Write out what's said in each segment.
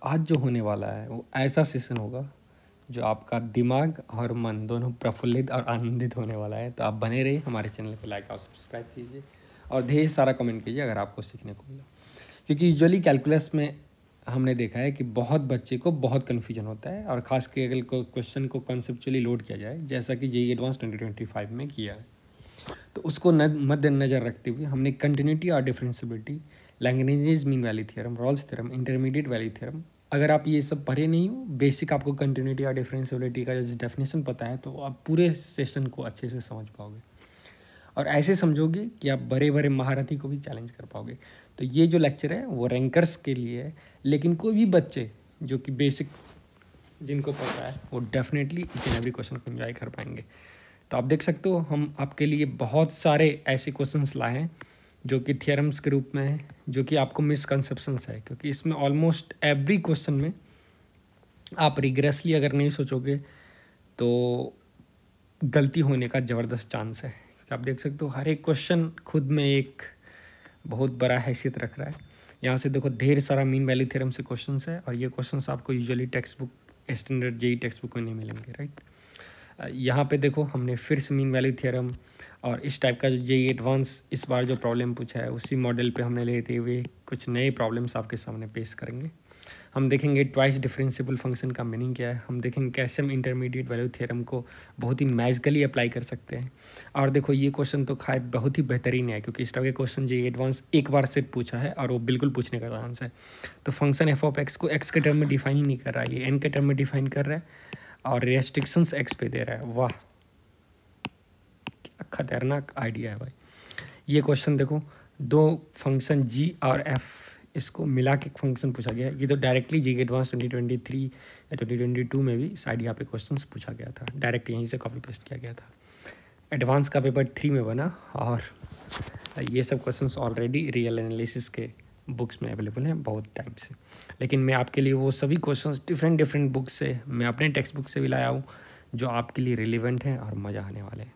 आज जो होने वाला है वो ऐसा सेशन होगा जो आपका दिमाग और मन दोनों प्रफुल्लित और आनंदित होने वाला है। तो आप बने रहिए, हमारे चैनल को लाइक और सब्सक्राइब कीजिए और ढेर सारा कमेंट कीजिए अगर आपको सीखने को मिला। क्योंकि यूजुअली कैलकुलस में हमने देखा है कि बहुत बच्चे को बहुत कन्फ्यूजन होता है, और ख़ास के अगर क्वेश्चन को कॉन्सेप्चुअली लोड किया जाए जैसा कि जेईई एडवांस 2025 में किया है, तो उसको मद्देनज़र रखते हुए हमने कंटिन्यूटी और differentiability, Lagrange's mean value theorem, Rolle's theorem, intermediate value theorem, अगर आप ये सब पढ़े नहीं हो, बेसिक आपको कंटिन्यूटी और डिफरेंशियबिलिटी का जो डेफिनेशन पता है, तो आप पूरे सेशन को अच्छे से समझ पाओगे और ऐसे समझोगे कि आप बड़े बड़े महारथी को भी चैलेंज कर पाओगे। तो ये जो लेक्चर है वो रैंकर्स के लिए है, लेकिन कोई भी बच्चे जो कि बेसिक जिनको पता है वो definitely each and every question को एंजॉय कर पाएंगे। तो आप देख सकते हो हम आपके लिए बहुत सारे ऐसे क्वेश्चंस लाए हैं जो कि थियरम्स के रूप में है, जो कि आपको मिसकंसेप्शंस है, क्योंकि इसमें ऑलमोस्ट एवरी क्वेश्चन में आप रिग्रेसली अगर नहीं सोचोगे तो गलती होने का ज़बरदस्त चांस है। आप देख सकते हो हर एक क्वेश्चन खुद में एक बहुत बड़ा हैसियत रख रहा है। यहाँ से देखो ढेर सारा मीन वैल्यू थ्योरम से क्वेश्चंस है, और ये क्वेश्चंस आपको usually text book, standard JEE text book में नहीं मिलेंगे, राइट। यहाँ पे देखो हमने फिर से मीन वैल्यू थ्योरम और इस टाइप का जो जेईई एडवांस इस बार जो प्रॉब्लम पूछा है उसी मॉडल पे हमने लेते हुए कुछ नए प्रॉब्लम्स आपके सामने पेश करेंगे। हम देखेंगे ट्वाइस डिफरेंशिएबल फंक्शन का मीनिंग क्या है, हम देखेंगे कैसे हम इंटरमीडिएट वैल्यू थ्योरम को बहुत ही मैजिकली अप्लाई कर सकते हैं। और देखो ये क्वेश्चन तो खैर बहुत ही बेहतरीन है, क्योंकि इस टाइप के क्वेश्चन जेईई एडवांस एक बार सेट पूछा है और वो बिल्कुल पूछने का चांस है। तो फंक्शन एफ ऑफ एक्स को एक्स के टर्म में डिफाइन ही नहीं कर रहा है, ये एन के टर्म में डिफाइन कर रहा है और रेस्ट्रिक्शंस एक्स पे दे रहा है। वाह क्या खतरनाक आइडिया है भाई। ये क्वेश्चन देखो, दो फंक्शन जी और एफ इसको मिला के फंक्शन पूछा गया है। ये तो डायरेक्टली जेईई एडवांस 2023 या 2022 में भी शायद यहाँ पे क्वेश्चंस पूछा गया था, डायरेक्ट यहीं से कॉपी पेस्ट किया गया था। एडवांस का पेपर 3 में बना, और ये सब क्वेश्चंस ऑलरेडी रियल एनालिसिस के बुक्स में अवेलेबल हैं बहुत टाइम से। लेकिन मैं आपके लिए वो सभी क्वेश्चंस डिफरेंट बुक्स से, मैं अपने टेक्स्ट बुक से भी लाया हूँ, जो आपके लिए रिलेवेंट हैं और मज़ा आने वाले हैं।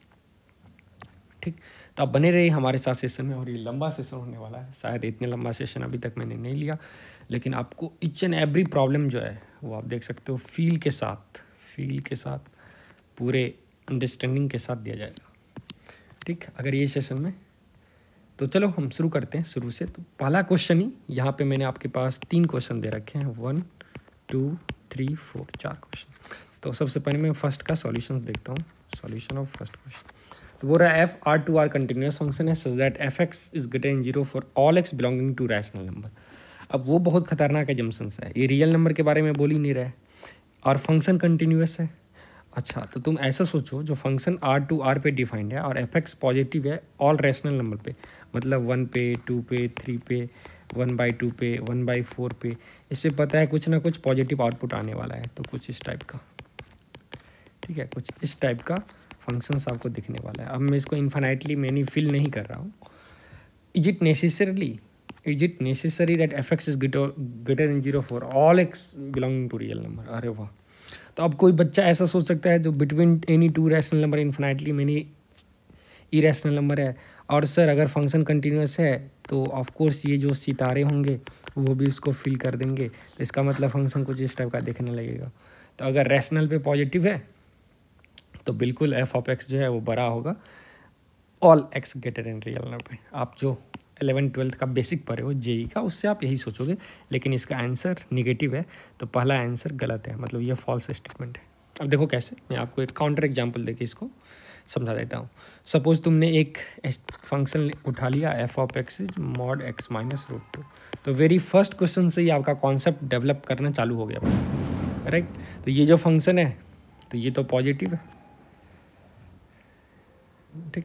ठीक, तो आप बने रहिए हमारे साथ सेशन में, और ये लंबा सेशन होने वाला है। शायद इतने लंबा सेशन अभी तक मैंने नहीं लिया, लेकिन आपको ईच एंड एवरी प्रॉब्लम जो है वो आप देख सकते हो फील के साथ पूरे अंडरस्टैंडिंग के साथ दिया जाएगा। ठीक, अगर ये सेशन में, तो चलो हम शुरू करते हैं शुरू से। तो पहला क्वेश्चन ही यहाँ पे मैंने आपके पास 3 क्वेश्चन दे रखे हैं, 1 2 3 4 4 क्वेश्चन। तो सबसे पहले मैं फर्स्ट का सॉल्यूशंस देखता हूँ। सॉल्यूशन ऑफ फर्स्ट क्वेश्चन, तो वो रहा F R to R continuous function है such that F x is greater than 0 for all x belonging to rational number. अब वो बहुत खतरनाक एजम्पशंस है, ये रियल नंबर के बारे में बोल ही नहीं रहा है और फंक्शन कंटिन्यूस है। अच्छा, तो तुम ऐसा सोचो, जो फंक्शन आर टू आर पे डिफाइंड है और एफ एक्स पॉजिटिव है ऑल रैशनल नंबर पे, मतलब 1 पे 2 पे 3 पे 1/2 पे 1/4 पे, इस पर पता है कुछ ना कुछ पॉजिटिव आउटपुट आने वाला है। तो कुछ इस टाइप का, ठीक है, कुछ इस टाइप का फंक्शंस आपको दिखने वाला है। अब मैं इसको इन्फाइनाइटली मैनी फिल नहीं कर रहा हूँ। Is it necessary that F x is greater than 0 for all x belonging to real number? अरे वाह। तो अब कोई बच्चा ऐसा सोच सकता है जो between any 2 rational number infinitely many irrational number है, और सर अगर फंक्शन कंटिन्यूस है तो ऑफ कोर्स ये जो सितारे होंगे वो भी इसको फिल कर देंगे, तो इसका मतलब फंक्शन कुछ इस टाइप का दिखने लगेगा। तो अगर रैशनल पे पॉजिटिव है तो बिल्कुल एफ ऑफ एक्स जो है वो बड़ा होगा all x greater then real number पे। आप जो 11th-12th का बेसिक पढ़े हो जेईई का, उससे आप यही सोचोगे, लेकिन इसका आंसर निगेटिव है, तो पहला आंसर गलत है, मतलब ये फॉल्स स्टेटमेंट है। अब देखो कैसे, मैं आपको एक काउंटर एग्जांपल देके इसको समझा देता हूँ। सपोज तुमने एक फंक्शन उठा लिया F of x is mod x minus √2, तो वेरी फर्स्ट क्वेश्चन से ही आपका कॉन्सेप्ट डेवलप करना चालू हो गया, राइट। तो ये जो फंक्शन है तो ये तो पॉजिटिव है, ठीक,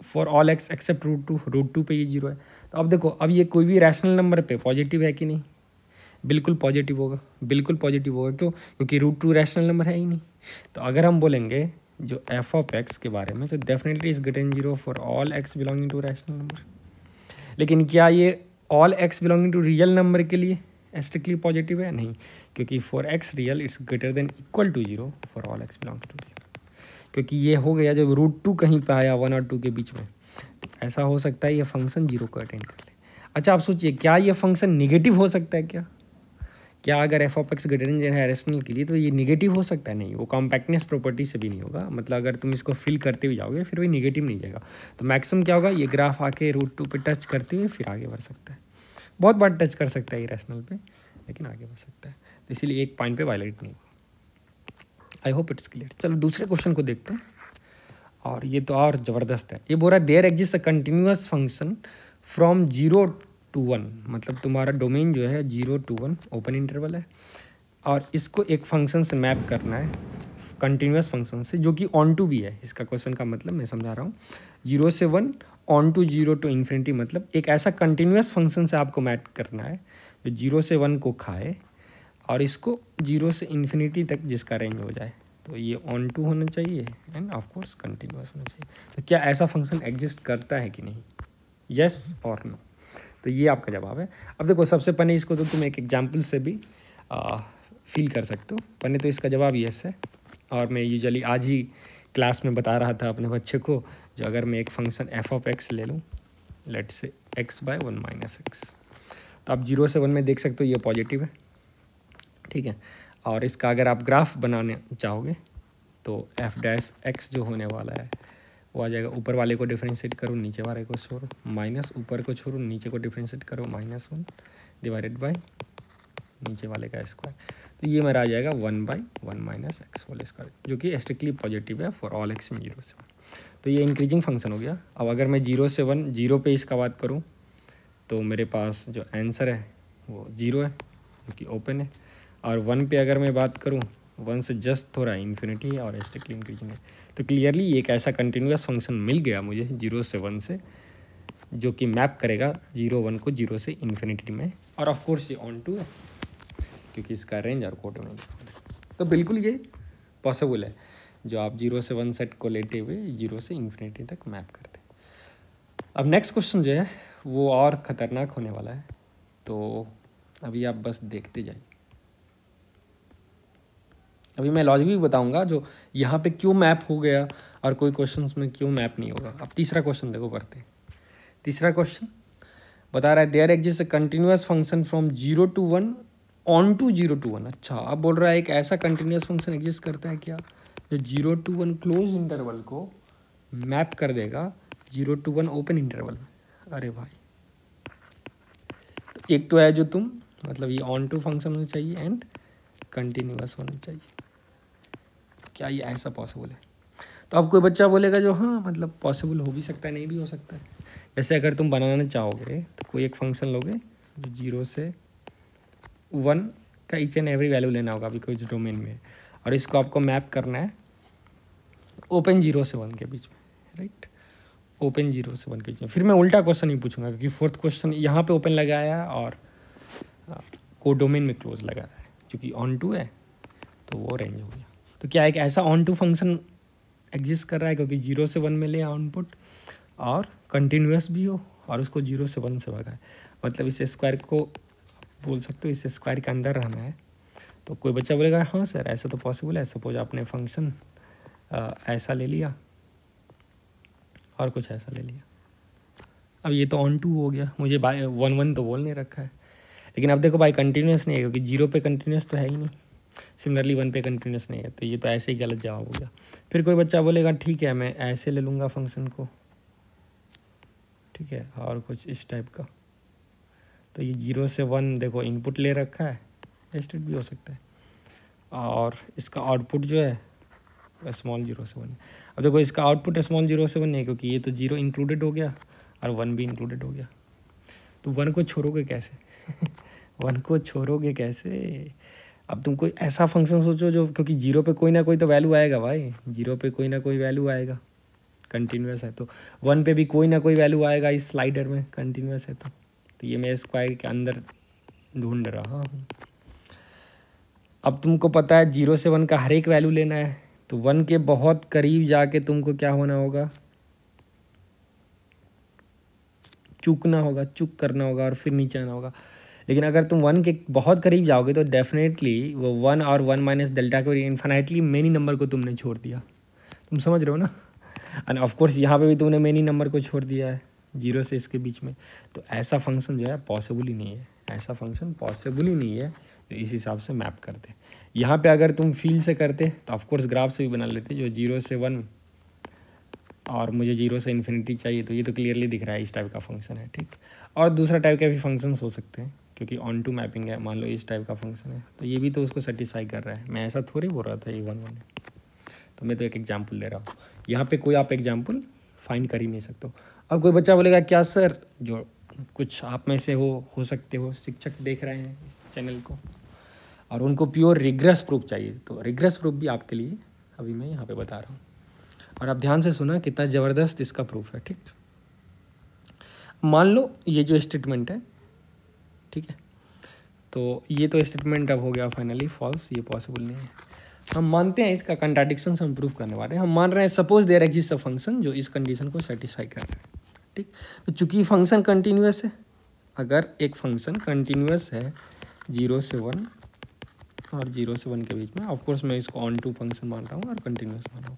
फॉर ऑल एक्स एक्सेप्ट √2 पे ये 0 है। तो अब देखो, अब ये कोई भी रैशनल नंबर पे पॉजिटिव है कि नहीं? बिल्कुल पॉजिटिव होगा, क्यों? क्योंकि √2 रैशनल नंबर है ही नहीं। तो अगर हम बोलेंगे जो एफ ऑफ एक्स के बारे में, तो definitely is greater than 0 for all x belonging to rational number. लेकिन क्या ये all x belonging to real number के लिए स्ट्रिक्टली पॉजिटिव है? नहीं, क्योंकि for x real it's greater than equal to 0 for all x belonging to real, क्योंकि ये हो गया जब √2 कहीं पे आया 1 और 2 के बीच में, तो ऐसा हो सकता है ये फंक्शन 0 को अटेंड कर ले। अच्छा आप सोचिए, क्या ये फंक्शन निगेटिव हो सकता है क्या अगर f of x greater then है रैशनल के लिए तो ये निगेटिव हो सकता है? नहीं, वो कॉम्पैक्टनेस प्रॉपर्टी से भी नहीं होगा। मतलब अगर तुम इसको फिल करते हुए जाओगे फिर भी निगेटिव नहीं जाएगा। तो मैक्सिमम क्या होगा, ये ग्राफ आके √2 पे टच करते हुए फिर आगे बढ़ सकता है। बहुत बार टच कर सकता है ये रैशनल पे, लेकिन आगे बढ़ सकता है। तो इसीलिए एक पॉइंट पे वायलेट नहीं होगा। I hope it's clear. चलो दूसरे क्वेश्चन को देखते हैं, और ये तो और ज़बरदस्त है। ये बोल रहा है there exist a continuous function from 0 to 1, मतलब तुम्हारा डोमेन जो है 0 to 1 ओपन इंटरवल है, और इसको एक फंक्शन से मैप करना है, कंटिन्यूअस फंक्शन से, जो कि ऑन टू भी है। इसका क्वेश्चन का मतलब मैं समझा रहा हूँ, 0 से 1 ऑन टू 0 to इन्फिनिटी, मतलब एक ऐसा कंटिन्यूअस फंक्शन से आपको मैप करना है जो 0 से 1 को खाए और इसको 0 से इन्फिनिटी तक जिसका रेंज हो जाए। तो ये ऑन टू होना चाहिए एंड ऑफ कोर्स कंटिन्यूअस होना चाहिए। तो क्या ऐसा फंक्शन एग्जिस्ट करता है कि नहीं, यस और नो? तो ये आपका जवाब है। अब देखो सबसे पहले इसको तो तुम एक एग्जाम्पल से भी फील कर सकते हो। पहले तो इसका जवाब यस है, और मैं यूजुअली आज ही क्लास में बता रहा था अपने बच्चे को, जो अगर मैं एक फंक्शन एफ ऑफ एक्स ले लूँ, लेट से x/1 - x, तो आप 0 से 1 में देख सकते हो ये पॉजिटिव है, ठीक है। और इसका अगर आप ग्राफ बनाने चाहोगे तो f' जो होने वाला है वो आ जाएगा, ऊपर वाले को डिफ्रेंशिएट करो, नीचे वाले को छोड़ो, माइनस ऊपर को छोड़ो, नीचे को डिफ्रेंशिएट करो, -1 डिवाइडेड बाय नीचे वाले का स्क्वायर। तो ये मेरा आ जाएगा 1/1 - x होल स्क्वायर, जो कि स्ट्रिक्टली पॉजिटिव है फॉर ऑल x इन 0 से 1। तो ये इंक्रीजिंग फंक्शन हो गया। अब अगर मैं 0 से 1 0 पे इसका बात करूँ तो मेरे पास जो आंसर है वो 0 है, जो कि ओपन है। और 1 पे अगर मैं बात करूँ, 1 से जस्ट थोड़ा इन्फिनिटी है और स्ट्रिक्टली इंक्रीजिंग है। तो क्लियरली एक ऐसा कंटिन्यूअस फंक्शन मिल गया मुझे 0 से 1 से, जो कि मैप करेगा 0 1 को 0 से इन्फिनिटी में। और ऑफ कोर्स ये ऑन टू है क्योंकि इसका रेंज और कोडोमेन। तो बिल्कुल ये पॉसिबल है, जो आप 0 से 1 सेट को लेते हुए 0 से इन्फिनिटी तक मैप करते हैं। अब नेक्स्ट क्वेश्चन जो है वो और ख़तरनाक होने वाला है, तो अभी आप बस देखते जाइए। अभी मैं लॉजिक भी बताऊंगा जो यहाँ पे क्यों मैप हो गया और कोई क्वेश्चंस में क्यों मैप नहीं होगा। अब तीसरा क्वेश्चन देखो पढ़ते हैं। तीसरा क्वेश्चन बता रहा है there exist a continuous function from 0 to 1 onto 0 to 1। अच्छा, अब बोल रहा है एक ऐसा कंटिन्यूअस फंक्शन एग्जिस्ट करता है क्या जो 0 to 1 क्लोज इंटरवल को मैप कर देगा 0 to 1 ओपन इंटरवल में। अरे भाई, तो एक तो है जो तुम, मतलब ये ऑन टू फंक्शन होना चाहिए एंड कंटिन्यूअस होना चाहिए। क्या ये ऐसा पॉसिबल है? तो अब कोई बच्चा बोलेगा जो हाँ मतलब पॉसिबल हो भी सकता है, नहीं भी हो सकता है। जैसे अगर तुम बनाना चाहोगे तो कोई एक फंक्शन लोगे जो 0 से 1 का ईच एंड एवरी वैल्यू लेना होगा अभी कोई डोमेन में, और इसको आपको मैप करना है ओपन 0 से 1 के बीच में, राइट। ओपन 0 से 1 के बीच में। फिर मैं उल्टा क्वेश्चन ही पूछूंगा क्योंकि फोर्थ क्वेश्चन यहाँ पे ओपन लगाया और को डोमेन में क्लोज लगाया है, क्योंकि ऑन टू है तो वो रेंज हो गया। तो क्या एक ऐसा ऑन टू फंक्शन एग्जिस्ट कर रहा है क्योंकि 0 से 1 में ले आउटपुट और कंटिन्यूअस भी हो और उसको 0 से 1 से भगाए, मतलब इस स्क्वायर को बोल सकते हो इस स्क्वायर के अंदर रहना है। तो कोई बच्चा बोलेगा हाँ सर ऐसा तो पॉसिबल है। सपोज आपने फंक्शन ऐसा ले लिया और कुछ ऐसा ले लिया, अब ये तो ऑन टू हो गया, मुझे बाय 1 तो बोल नहीं रखा है, लेकिन अब देखो बाई कंटिन्यूअस नहीं है क्योंकि 0 पे कंटिन्यूअस तो है ही नहीं, सिमिलरली 1 पे कंटिन्यूअस नहीं है, तो ये तो ऐसे ही गलत जवाब हो गया। फिर कोई बच्चा बोलेगा ठीक है मैं ऐसे ले लूँगा फंक्शन को, ठीक है, और कुछ इस टाइप का। तो ये 0 से 1 देखो इनपुट ले रखा है, एस्टेट भी हो सकता है, और इसका आउटपुट जो है स्मॉल 0 से 1। अब देखो इसका आउटपुट स्मॉल 0 से 1 नहीं है क्योंकि ये तो 0 इंक्लूडेड हो गया और 1 भी इंक्लूडेड हो गया, तो 1 को छोड़ोगे कैसे 1 को छोड़ोगे कैसे? अब तुम कोई ऐसा फंक्शन सोचो जो, क्योंकि 0 पे कोई ना कोई तो वैल्यू आएगा भाई, 0 पे कोई ना कोई वैल्यू आएगा, कंटिन्यूअस है तो 1 पे भी कोई ना कोई वैल्यू आएगा इस स्लाइडर में, कंटिन्यूअस है तो ये मैं स्क्वायर के अंदर ढूंढ रहा हूँ। अब तुमको पता है 0 से 1 का हर एक वैल्यू लेना है, तो 1 के बहुत करीब जाके तुमको क्या होना होगा, चूकना होगा, चूक करना होगा और फिर नीचे आना होगा। लेकिन अगर तुम 1 के बहुत करीब जाओगे तो डेफिनेटली वो 1 और 1 माइनस डेल्टा के इन्फिनिटली मेनी नंबर को तुमने छोड़ दिया, तुम समझ रहे हो ना। एंड ऑफ कोर्स यहाँ पे भी तुमने मेनी नंबर को छोड़ दिया है जीरो से इसके बीच में, तो ऐसा फंक्शन जो है पॉसिबल ही नहीं है, ऐसा फंक्शन पॉसिबल ही नहीं है। तो इस हिसाब से मैप करते। यहाँ पे अगर तुम फील से करते तो ऑफकोर्स ग्राफ से भी बना लेते, जो 0 से 1 और मुझे 0 से इन्फिनिटी चाहिए, तो ये तो क्लियरली दिख रहा है इस टाइप का फंक्शन है, ठीक। और दूसरा टाइप के भी फंक्शंस हो सकते हैं, क्योंकि ऑन टू मैपिंग है, मान लो इस टाइप का फंक्शन है, तो ये भी तो उसको सेटिस्फाई कर रहा है। मैं ऐसा थोड़ी बोल रहा था ये 1 1 है, तो मैं तो एक एग्जाम्पल दे रहा हूँ। यहाँ पे कोई आप एग्जाम्पल फाइंड कर ही नहीं सकते हो। अब कोई बच्चा बोलेगा क्या सर, जो कुछ आप में से हो सकते हो शिक्षक देख रहे हैं इस चैनल को और उनको प्योर रिग्रेस प्रूफ चाहिए, तो रिग्रेस प्रूफ भी आपके लिए अभी मैं यहाँ पे बता रहा हूँ। और आप ध्यान से सुना कितना ज़बरदस्त इसका प्रूफ है, ठीक। मान लो ये जो स्टेटमेंट है, ठीक है, तो ये तो स्टेटमेंट अब हो गया फाइनली फॉल्स, ये पॉसिबल नहीं है। हम मानते हैं इसका कंट्राडिक्शन हम प्रूव करने वाले हैं। हम मान रहे हैं suppose there exist a function जो इस कंडीशन को सेटिस्फाई कर रहा है, ठीक। तो चूंकि फंक्शन कंटिन्यूअस है, अगर एक फंक्शन कंटिन्यूअस है 0 से 1 और 0 से 1 के बीच में, ऑफकोर्स मैं इसको ऑन टू फंक्शन मान रहा हूँ और कंटिन्यूअस मान रहा हूँ,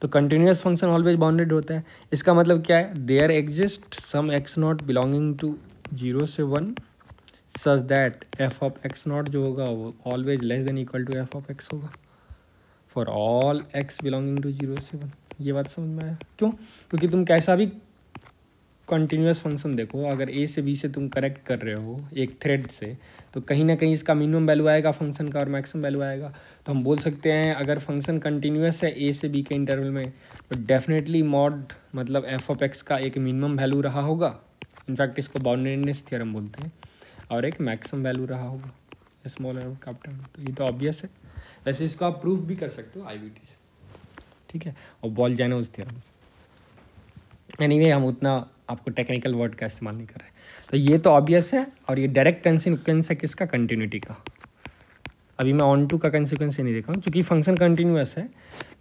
तो कंटिन्यूअस फंक्शन ऑलवेज बाउंडेड होता है। इसका मतलब क्या है, there exist some X not belonging to 0 से 1 such that F of x not जो होगा वो always less than equal to F of X होगा for all x belonging to 0 से 1। ये बात समझ में आया? क्यों? क्योंकि तुम कैसा भी कंटिन्यूअस फंक्शन देखो, अगर ए से बी से तुम करेक्ट कर रहे हो एक थ्रेड से, तो कहीं ना कहीं इसका मिनिमम वैल्यू आएगा फंक्शन का और मैक्सिमम वैल्यू आएगा। तो हम बोल सकते हैं अगर फंक्शन कंटिन्यूअस है ए से बी के इंटरवल में, तो डेफिनेटली मॉड मतलब एफ ऑफ एक्स का एक मिनिमम वैल्यू रहा होगा, इनफैक्ट इसको बाउंडेडनेस थ्योरम बोलते हैं, और एक मैक्सिमम वैल्यू रहा होगा स्मॉल और कैपिटल। तो ये तो ऑब्वियस है। वैसे इसको आप प्रूफ भी कर सकते हो आईवीटी से, ठीक है, और बॉल-जैनोस थ्योरम से। एनीवे हम उतना आपको टेक्निकल वर्ड का इस्तेमाल नहीं कर रहे। तो ये तो ऑब्वियस है, और ये डायरेक्ट कंसिक्वेंस है किसका, कंटिन्यूटी का। अभी मैं ऑन टू का कंसिक्वेंस नहीं देखा हूँ, चूँकि फंक्शन कंटिन्यूअस है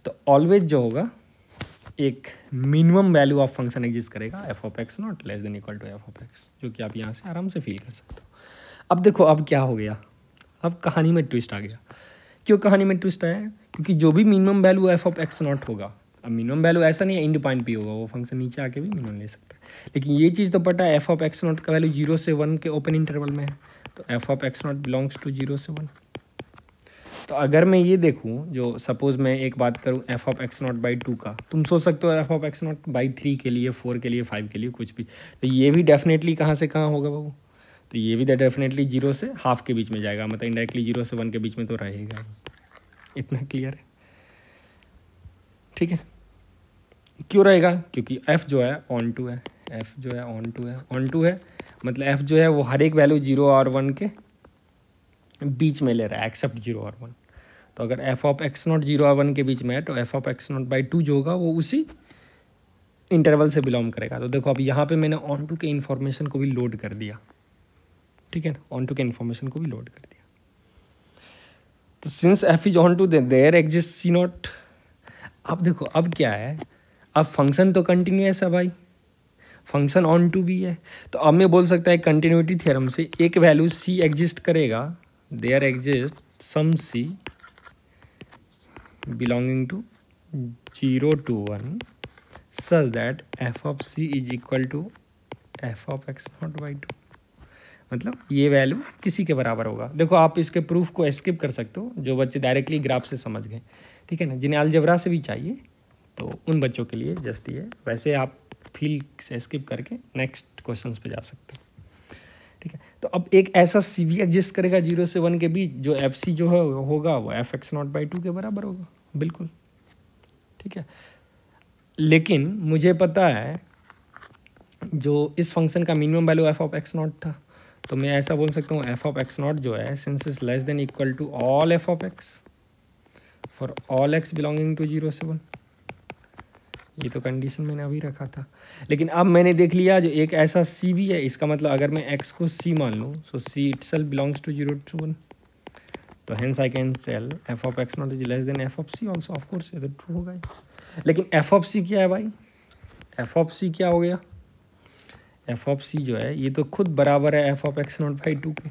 तो ऑलवेज जो होगा एक minimum value of function exist करेगा F of x not less than equal to F of x, जो कि आप यहाँ से आराम से फील कर सकते हो। अब देखो अब क्या हो गया, अब कहानी में ट्विस्ट आ गया। क्यों कहानी में ट्विस्ट आया? क्योंकि जो भी minimum value F of x not होगा, अब मिनिमम वैल्यू ऐसा नहीं है इंड पॉइंट पी होगा, वो फंक्शन नीचे आके भी मिनिमम ले सकता है, लेकिन ये चीज़ तो पता है एफ ऑफ एक्स नॉट का वैल्यू 0 से 1 के ओपन इंटरवल में है, तो f of x naught belongs to 0 से 1। तो अगर मैं ये देखूँ, जो सपोज मैं एक बात करूँ F of x naught by 2 का, तुम सोच सकते हो F of x naught by 3 के लिए, 4 के लिए, 5 के लिए, कुछ भी, तो ये भी डेफिनेटली कहाँ से कहाँ होगा बाबू, तो ये भी डेफिनेटली 0 से हाफ के बीच में जाएगा, मतलब इंडायरेक्टली 0 से 1 के बीच में तो रहेगा। इतना क्लियर है, ठीक है। क्यों रहेगा? क्योंकि f जो है ऑन टू है, f जो है ऑन टू है, ऑन टू है मतलब f जो है वो हर एक वैल्यू 0 और 1 के बीच में ले रहा है एक्सेप्ट 0 और 1। तो अगर एफ ऑफ एक्स नॉट 0 और 1 के बीच में है, तो f of x naught by 2 जो होगा वो उसी इंटरवल से बिलोंग करेगा। तो देखो अब यहाँ पे मैंने ऑन टू के इन्फॉर्मेशन को भी लोड कर दिया, ठीक है ना, ऑन टू के इन्फॉर्मेशन को भी लोड कर दिया। तो since f is onto there exist c naught. अब देखो अब क्या है, अब फंक्शन तो कंटिन्यूअस है भाई, फंक्शन ऑन टू भी है, तो अब मैं बोल सकता है कंटिन्यूटी थ्योरम से एक वैल्यू सी एग्जिस्ट करेगा, there exist some c belonging to 0 to 1 such that f of c is equal to F of x naught by 2, मतलब ये वैल्यू किसी के बराबर होगा। देखो आप इसके प्रूफ को स्किप कर सकते हो, जो बच्चे डायरेक्टली ग्राफ से समझ गए, ठीक है ना, जिन्हें अलजेब्रा से भी चाहिए तो उन बच्चों के लिए जस्ट ये, वैसे आप फील से स्किप करके नेक्स्ट क्वेश्चंस पे जा सकते हो, ठीक है। तो अब एक ऐसा सी भी एग्जिस्ट करेगा 0 से 1 के बीच, जो एफ सी जो है होगा वो एफ एक्स नॉट बाई 2 के बराबर होगा, बिल्कुल, ठीक है। लेकिन मुझे पता है जो इस फंक्शन का minimum value F of x not था, तो मैं ऐसा बोल सकता हूँ एफ ऑफ एक्स नॉट जो है since is less than equal to all f of x for all x belonging to 0 से 1। ये तो कंडीशन मैंने अभी रखा था, लेकिन अब मैंने देख लिया जो एक ऐसा सी भी है, इसका मतलब अगर मैं एक्स को सी मान लूँ, so C itself belongs to 0 to 1, तो hence I can tell f of x not is less than f of C also, of course ये तो ट्रू होगा। लेकिन एफ ऑफ सी क्या है भाई, एफ ऑफ सी क्या हो गया, एफ ऑफ सी जो है ये तो खुद बराबर है f of x naught by 2 के।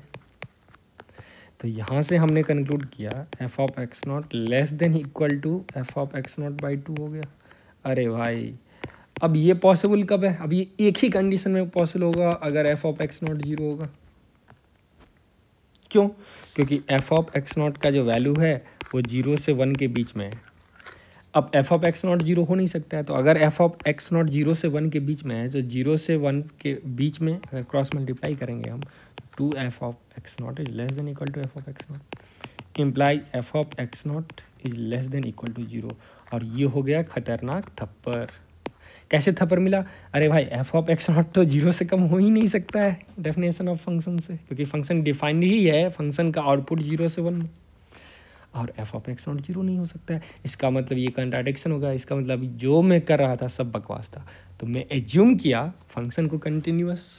तो यहाँ से हमने कंक्लूड किया f of x not less than equal to F of x naught by 2 हो गया। अरे भाई अब ये पॉसिबल कब है? अब ये एक ही कंडीशन में पॉसिबल होगा अगर f of x not zero होगा। क्यों? क्योंकि एफ ऑफ एक्स नॉट का जो वैल्यू है वो 0 से 1 के बीच में है। अब F of x not zero हो नहीं सकता है, तो अगर एफ ऑफ एक्स नॉट 0 से 1 के बीच में है तो 0 से 1 के बीच में अगर क्रॉस मल्टीप्लाई करेंगे हम, 2 f of x not is less than equal to F of x naught, imply f of x not is less than equal to 0। और ये हो गया खतरनाक थप्पड़। कैसे थप्पड़ मिला? अरे भाई एफ ऑफ एक्स नॉट तो 0 से कम हो ही नहीं सकता है डेफिनेशन ऑफ फंक्शन से, क्योंकि फंक्शन डिफाइंड ही है फंक्शन का आउटपुट 0 से 1 में, और एफ ऑफ एक्स नॉट 0 नहीं हो सकता है। इसका मतलब ये कंट्राडिक्शन होगा। इसका मतलब जो मैं कर रहा था सब बकवास था। तो मैं एज्यूम किया फंक्शन को कंटिन्यूअस,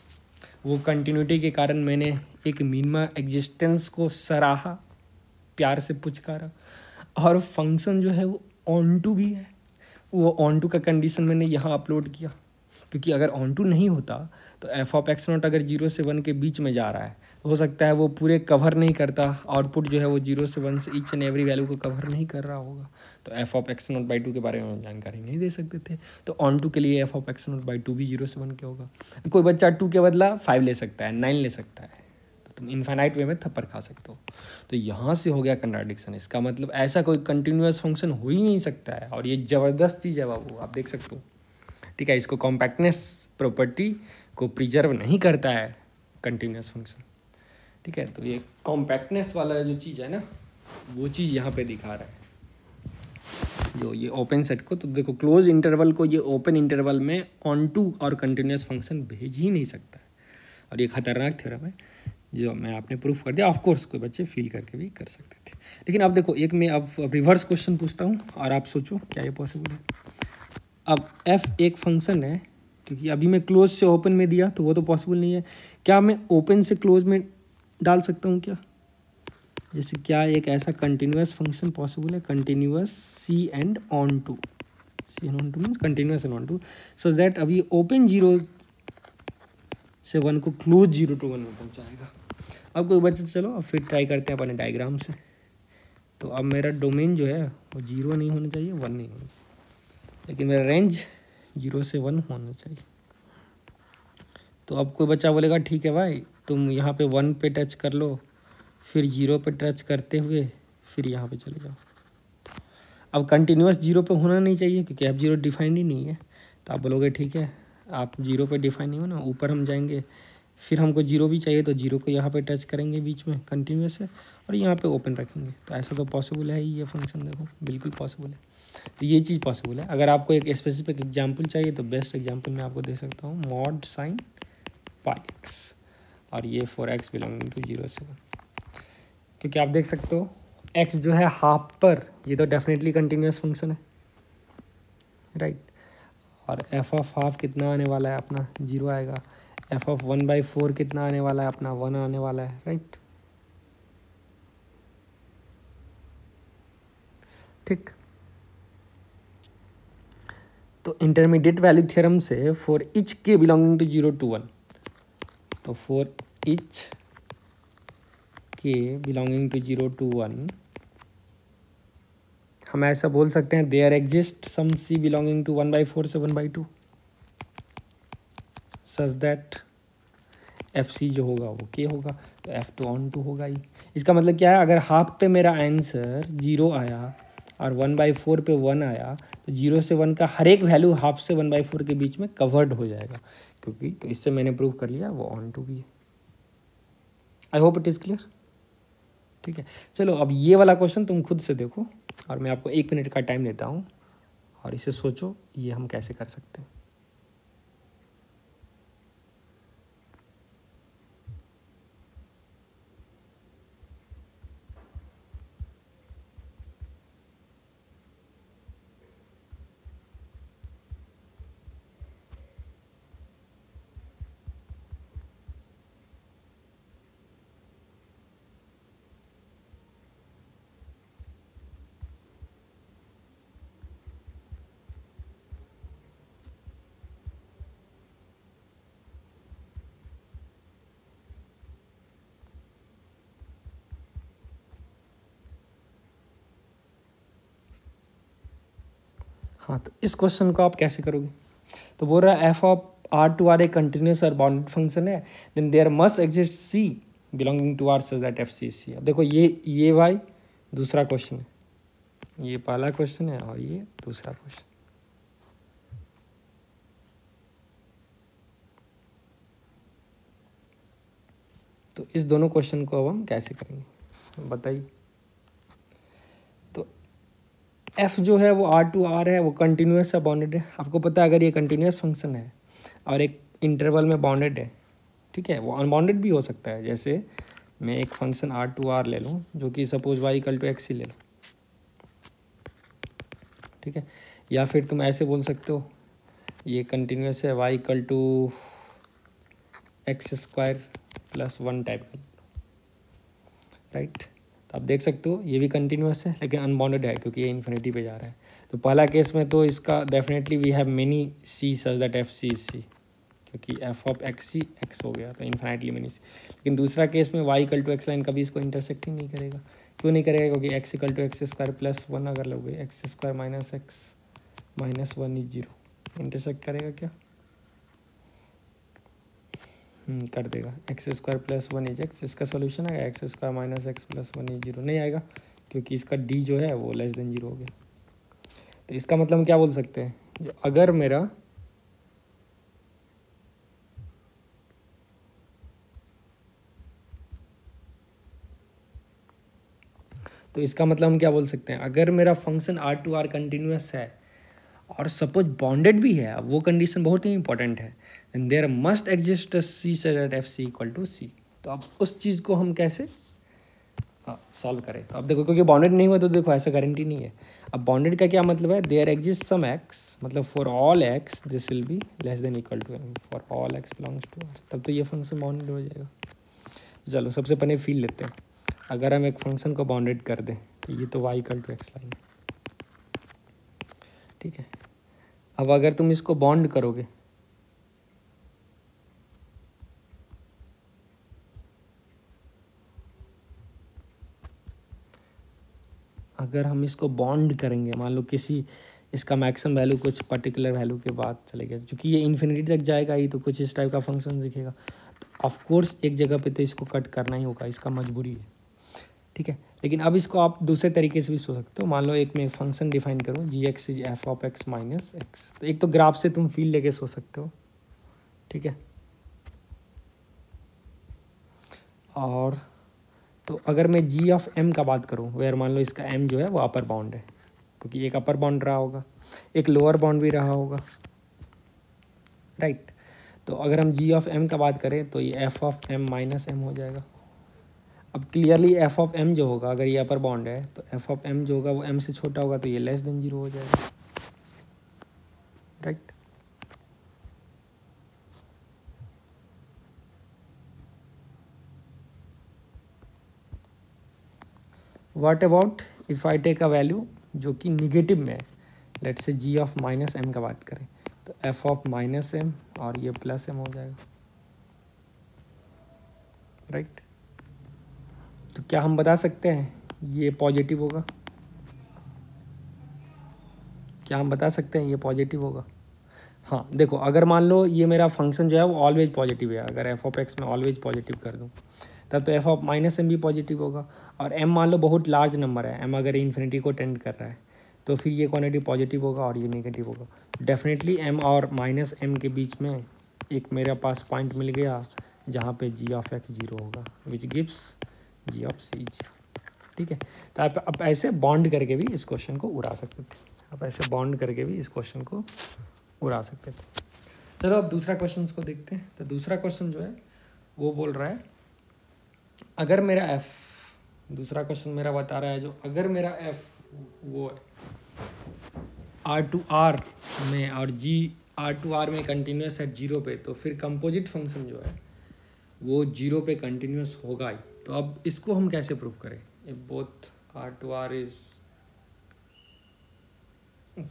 वो कंटिन्यूटी के कारण मैंने एक मिनिमा एग्जिस्टेंस को सराहा, प्यार से पुचकारा, और फंक्शन जो है वो ऑन टू भी है। वो ऑन टू का कंडीशन मैंने यहाँ अपलोड किया, क्योंकि अगर ऑन टू नहीं होता तो एफ ऑफ एक्स नॉट अगर 0 से 1 के बीच में जा रहा है तो हो सकता है वो पूरे कवर नहीं करता, आउटपुट जो है वो 0 से 1 से ईच एंड एवरी वैल्यू को कवर नहीं कर रहा होगा, तो f of x naught by 2 के बारे में जानकारी नहीं दे सकते थे। तो ऑन टू के लिए F of x naught by 2 भी 0 से 1 के होगा। कोई बच्चा 2 के बदला 5 ले सकता है, 9 ले सकता है, तो तुम इनफाइनाइट वे में थप्पड़ खा सकते हो। तो यहाँ से हो गया कंट्राडिक्शन। इसका मतलब ऐसा कोई कंटिन्यूअस फंक्शन हो ही नहीं सकता है, और ये ज़बरदस्त चीज़ है बाबू, आप देख सकते हो। ठीक है, इसको कॉम्पैक्टनेस प्रॉपर्टी को प्रिजर्व नहीं करता है कंटिन्यूअस फंक्शन। ठीक है, तो ये कॉम्पैक्टनेस वाला जो चीज़ है ना, वो चीज़ यहाँ पे दिखा रहा है जो ये ओपन सेट को। तो देखो क्लोज इंटरवल को ये ओपन इंटरवल में ऑन टू और कंटिन्यूअस फंक्शन भेज ही नहीं सकता है, और ये खतरनाक थ्योरम है जो मैं आपने प्रूफ कर दिया। ऑफ कोर्स कोई बच्चे फील करके भी कर सकते थे, लेकिन अब देखो एक मैं अब रिवर्स क्वेश्चन पूछता हूँ और आप सोचो क्या ये पॉसिबल है। अब f एक फंक्शन है, क्योंकि अभी मैं क्लोज से ओपन में दिया तो वो तो पॉसिबल नहीं है। क्या मैं ओपन से क्लोज में डाल सकता हूँ क्या? जैसे क्या एक ऐसा कंटिन्यूअस फंक्शन पॉसिबल है, continuous c and onto, c and onto means continuous and onto, so that अभी ओपन 0 से 1 को क्लोज 0 to 1 में पहुँचाएगा। अब कोई बच्चा, चलो अब फिर ट्राई करते हैं अपने डायग्राम से। तो अब मेरा डोमेन जो है वो 0 नहीं होना चाहिए, 1 नहीं होना चाहिए, लेकिन मेरा रेंज 0 से 1 होना चाहिए। तो अब कोई बच्चा बोलेगा ठीक है भाई, तुम यहाँ पे 1 पे टच कर लो, फिर 0 पे टच करते हुए फिर यहाँ पे चले जाओ। अब कंटिन्यूअस 0 पे होना नहीं चाहिए, क्योंकि अब 0 डिफाइंड ही नहीं है। तो आप बोलोगे ठीक है, आप 0 पे डिफाइन नहीं हो ना, ऊपर हम जाएंगे, फिर हमको 0 भी चाहिए तो 0 को यहाँ पे टच करेंगे बीच में कंटिन्यूअस है, और यहाँ पे ओपन रखेंगे। तो ऐसा तो पॉसिबल है ही, ये फंक्शन देखो बिल्कुल पॉसिबल है। तो ये चीज़ पॉसिबल है। अगर आपको एक स्पेसिफिक एग्जांपल चाहिए तो बेस्ट एग्जांपल मैं आपको दे सकता हूँ, मॉड साइन पाई एक्स, और ये फॉर एक्स बिलोंगिंग टू 0 से 1, क्योंकि आप देख सकते हो एक्स जो है हाफ पर, ये तो डेफिनेटली कंटिन्यूअस फंक्शन है, राइट। और एफ ऑफ हाफ कितना आने वाला है अपना, 0 आएगा। एफ ऑफ 1/4 कितना आने वाला है अपना, 1 आने वाला है, राइट। ठीक, तो इंटरमीडिएट वैल्यू थ्योरम से for each k belonging to 0 to 1, तो for each k belonging to 0 to 1 हम ऐसा बोल सकते हैं, there exist some c belonging to 1/4 से 1/2 सच दैट एफ सी जो होगा वो के होगा, तो एफ टू ऑन टू होगा ही। इसका मतलब क्या है, अगर हाफ पे मेरा आंसर 0 आया और 1/4 पे 1 आया, तो 0 से 1 का हर एक वैल्यू हाफ से 1/4 के बीच में कवर्ड हो जाएगा, क्योंकि तो इससे मैंने प्रूव कर लिया वो ऑन टू भी है। I hope it is clear. ठीक है, चलो अब ये वाला क्वेश्चन तुम खुद से देखो, और मैं आपको 1 मिनट का टाइम देता हूँ, और इसे सोचो ये हम कैसे कर सकते हैं। हाँ, तो इस क्वेश्चन को आप कैसे करोगे? तो बोल रहा है f of R to R a continuous और बाउंडेड फंक्शन है, then there must exist c belonging to R such that F C is c. अब देखो ये भाई दूसरा क्वेश्चन है, ये पहला क्वेश्चन है और ये दूसरा क्वेश्चन। तो इस दोनों क्वेश्चन को अब हम कैसे करेंगे बताइए। तो एफ जो है वो आर टू आर है, वो कंटिन्यूस है, बाउंडेड है। आपको पता है अगर ये कंटिन्यूस फंक्शन है और एक इंटरवल में बाउंडेड है, ठीक है, वो अनबाउंडेड भी हो सकता है। जैसे मैं एक फंक्शन आर टू आर ले लूँ जो कि suppose Y equal to X ही ले लूँ, ठीक है, या फिर तुम ऐसे बोल सकते हो ये कंटिन्यूस है y equal to x square plus 1 type का, राइट। तो आप देख सकते हो ये भी कंटिन्यूस है लेकिन अनबाउंडेड है क्योंकि ये इन्फिनिटी पे जा रहा है। तो पहला केस में तो इसका definitely we have many C such that F C is C, क्योंकि F of X C X हो गया तो इन्फिनिटली मेनी सी। लेकिन दूसरा केस में y equal to x line कभी इसको इंटरसेक्ट ही नहीं करेगा। क्यों नहीं करेगा? क्योंकि x equal to x square plus 1 अगर लोगे, x square minus x minus 1 is 0, intersect करेगा क्या? कर देगा। X square plus 1 is x, इसका सोल्यूशन आएगा x square minus x plus 1 is 0, नहीं आएगा क्योंकि इसका डी जो है वो लेस देन 0 हो गया। तो इसका मतलब हम क्या बोल सकते हैं, जो अगर मेरा तो इसका मतलब हम क्या बोल सकते हैं, अगर मेरा function R to R continuous है और सपोज बॉन्डेड भी है, वो कंडीशन बहुत ही इंपॉर्टेंट है, and there must exist C such F C equal to C. तो अब उस चीज़ को हम कैसे सॉल्व करें? तो अब देखो क्योंकि बॉन्डेड नहीं हुआ तो देखो ऐसा गारंटी नहीं है। अब बॉन्डेड का क्या मतलब है, देयर एग्जिस्ट सम एक्स, मतलब for all x this will be less than equal to m, for all x belongs to R, तब तो ये फंक्शन बाउंडेड हो जाएगा। चलो सबसे पहले फील लेते हैं। अगर हम एक फंक्शन को बाउंडेड कर दें तो ये तो y equal to x line, ठीक है। अब अगर तुम इसको बॉन्ड करोगे अगर हम इसको बॉन्ड करेंगे, मान लो किसी इसका मैक्सिमम वैल्यू कुछ पर्टिकुलर वैल्यू के बाद चले गया, क्योंकि ये इन्फिनिटी तक जाएगा ही तो कुछ इस टाइप का फंक्शन दिखेगा, तो ऑफकोर्स एक जगह पे तो इसको कट करना ही होगा, इसका मजबूरी है, ठीक है। लेकिन अब इसको आप दूसरे तरीके से भी सोच सकते हो। मान लो एक मैं फंक्शन डिफाइन करूँ G x is F of x minus X, तो एक तो ग्राफ से तुम फील लेके सोच सकते हो, ठीक है। और तो अगर मैं जी ऑफ एम का बात करूँ, वेयर मान लो इसका एम जो है वो अपर बाउंड है, क्योंकि एक अपर बाउंड रहा होगा, एक लोअर बाउंड भी रहा होगा, राइट। तो अगर हम जी ऑफ एम का बात करें तो ये f of m minus m हो जाएगा। अब क्लियरली एफ ऑफ एम जो होगा, अगर ये अपर बाउंड है तो एफ ऑफ एम जो होगा वो एम से छोटा होगा, तो ये लेस देन 0 हो जाएगा, right. What about if I take a value जो कि निगेटिव में है, let's say ji of minus M का बात करें, तो एफ ऑफ माइनस एम और ये प्लस एम हो जाएगा, राइट। तो क्या हम बता सकते हैं ये पॉजिटिव होगा? क्या हम बता सकते हैं ये पॉजिटिव होगा? हाँ देखो, अगर मान लो ये मेरा फंक्शन जो है वो ऑलवेज पॉजिटिव है, अगर एफ ऑफ एक्स में ऑलवेज पॉजिटिव कर दूँ तब तो एफ ऑफ माइनस एम भी पॉजिटिव होगा। और एम मान लो बहुत लार्ज नंबर है, एम अगर इन्फिनिटी को टेंड कर रहा है तो फिर ये क्वांटिटी पॉजिटिव होगा और ये नेगेटिव होगा। डेफिनेटली एम और माइनस एम के बीच में एक मेरे पास पॉइंट मिल गया जहाँ पे जी ऑफ एक्स 0 होगा, विच गिव्स जी ऑफ सी 0, ठीक है। तो आप ऐसे बॉन्ड करके भी इस क्वेश्चन को उड़ा सकते थे, आप ऐसे बॉन्ड करके भी इस क्वेश्चन को उड़ा सकते थे। चलो अब दूसरा क्वेश्चन को देखते हैं। तो दूसरा क्वेश्चन जो है वो बोल रहा है, अगर मेरा एफ, दूसरा क्वेश्चन मेरा बता रहा है जो अगर मेरा एफ वो आर टू आर में और जी आर टू आर में कंटिन्यूस है 0 पे, तो फिर कंपोजिट फंक्शन जो है वो 0 पे कंटिन्यूस होगा ही। तो अब इसको हम कैसे प्रूव करें? If both R to are is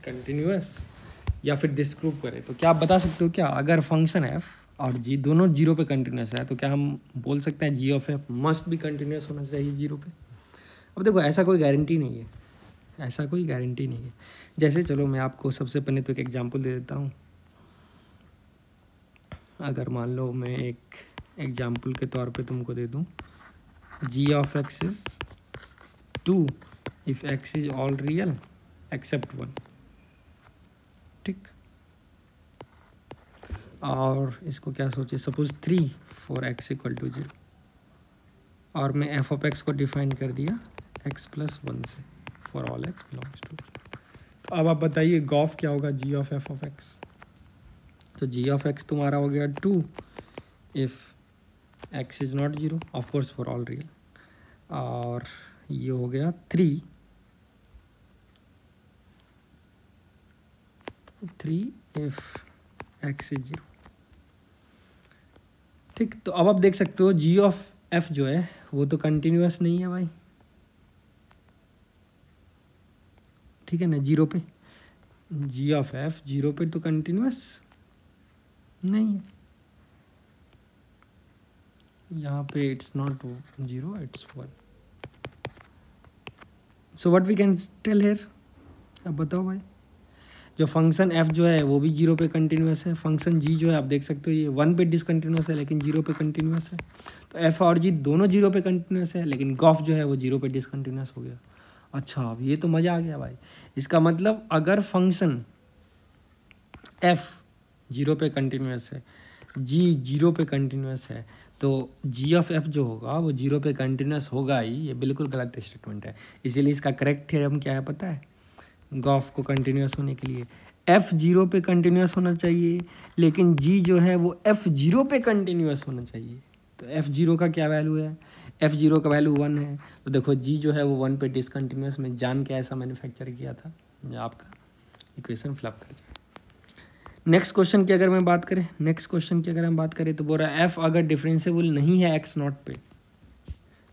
continuous, या फिर डिस्प्रूव करें। तो क्या आप बता सकते हो क्या, अगर फंक्शन एफ और जी दोनों 0 पे कंटिन्यूस है तो क्या हम बोल सकते हैं जी ऑफ एफ मस्ट भी कंटिन्यूस होना चाहिए 0 पे? अब देखो ऐसा कोई गारंटी नहीं है, ऐसा कोई गारंटी नहीं है। जैसे चलो मैं आपको सबसे पहले तो एक एग्जांपल दे देता हूँ। अगर मान लो मैं एक एग्जाम्पल के तौर पे तुमको दे दूँ, G of x is 2 if x is all real except 1, ठीक। और इसको क्या सोचे, suppose 3 for X equal to 0, और मैं एफ ऑफ एक्स को डिफाइन कर दिया x प्लस 1 से for all x belongs to. तो अब आप बताइए गॉफ क्या होगा, G of F of X. तो जी ऑफ एक्स तुम्हारा हो गया 2 if x is not 0 of course for all real, और ये हो गया 3 इफ एक्स इज 0, ठीक। तो अब आप देख सकते हो जी ऑफ एफ जो है वो तो कंटिन्यूअस नहीं है भाई, ठीक है ना, 0 पे। जी ऑफ एफ 0 पे तो कंटिन्यूअस नहीं है, यहाँ पे it's not 0 it's 1। So what we can tell here, अब बताओ भाई, जो फंक्शन एफ जो है वो भी 0 पे कंटिन्यूअस है, फंक्शन जी जो है आप देख सकते हो ये 1 पे डिसकंटिन्यूअस है लेकिन 0 पे कंटिन्यूअस है। तो एफ और जी दोनों 0 पे कंटिन्यूअस है, लेकिन गॉफ जो है वो 0 पे डिसकंटिन्यूअस हो गया। अच्छा, अब ये तो मज़ा आ गया भाई। इसका मतलब अगर फंक्शन एफ 0 पे कंटिन्यूअस है, जी 0 पे कंटिन्यूअस है, तो जी ऑफ एफ जो होगा वो 0 पे कंटिन्यूअस होगा ही। ये बिल्कुल गलत स्टेटमेंट है, इसीलिए इसका करेक्ट थ्योरम क्या है पता है, गॉफ को कंटिन्यूअस होने के लिए एफ 0 पे कंटिन्यूअस होना चाहिए, लेकिन जी जो है वो एफ 0 पे कंटिन्यूअस होना चाहिए। तो एफ 0 का क्या वैल्यू है, एफ 0 का वैल्यू 1 है, तो देखो जी जो है वो 1 पे डिसकंटिन्यूअस में जान के ऐसा मैन्युफैक्चर किया था जो आपका इक्वेशन फ्लप कर जाए। नेक्स्ट क्वेश्चन की अगर हम बात करें तो बोल रहा है एफ अगर डिफरेंशिएबल नहीं है एक्स नॉट पे,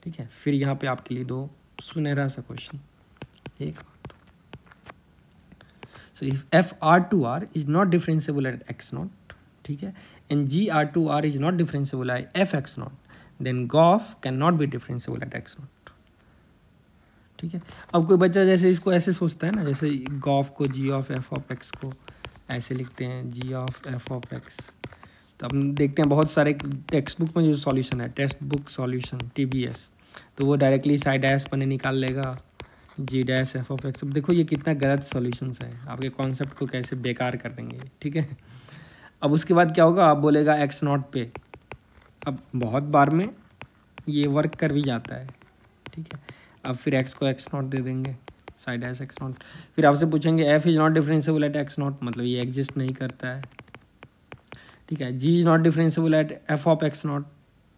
ठीक है। फिर यहाँ पे आपके लिए दो सुनहरा सा क्वेश्चन, एक so if f R to are is not differentiable at x not, ठीक है, and g R to are is not differentiable at f x naught, then gof can not be differentiable at x not, ठीक है। अब कोई बच्चा जैसे इसको ऐसे सोचता है ना, जैसे गॉफ को जी ऑफ एफ ऑफ एक्स को ऐसे लिखते हैं जी ऑफ एफ ऑफ एक्स, तो हम देखते हैं बहुत सारे टेक्स्ट बुक में जो सॉल्यूशन है, टेक्स्ट बुक सॉल्यूशन TBS, तो वो डायरेक्टली साइड डैश पन्ने निकाल लेगा जी डैश एफ ऑफ एक्स। अब देखो ये कितना गलत सॉल्यूशंस है, आपके कॉन्सेप्ट को कैसे बेकार कर देंगे, ठीक है। अब उसके बाद क्या होगा, आप बोलेगा एक्स नॉट पे, अब बहुत बार में ये वर्क कर भी जाता है, ठीक है। अब फिर एक्स को एक्स नॉट दे देंगे साइड डैश एक्स नॉट, फिर आपसे पूछेंगे F is not differentiable at x not, मतलब ये एग्जिस्ट नहीं करता है, ठीक है। G is not differentiable at F of x not,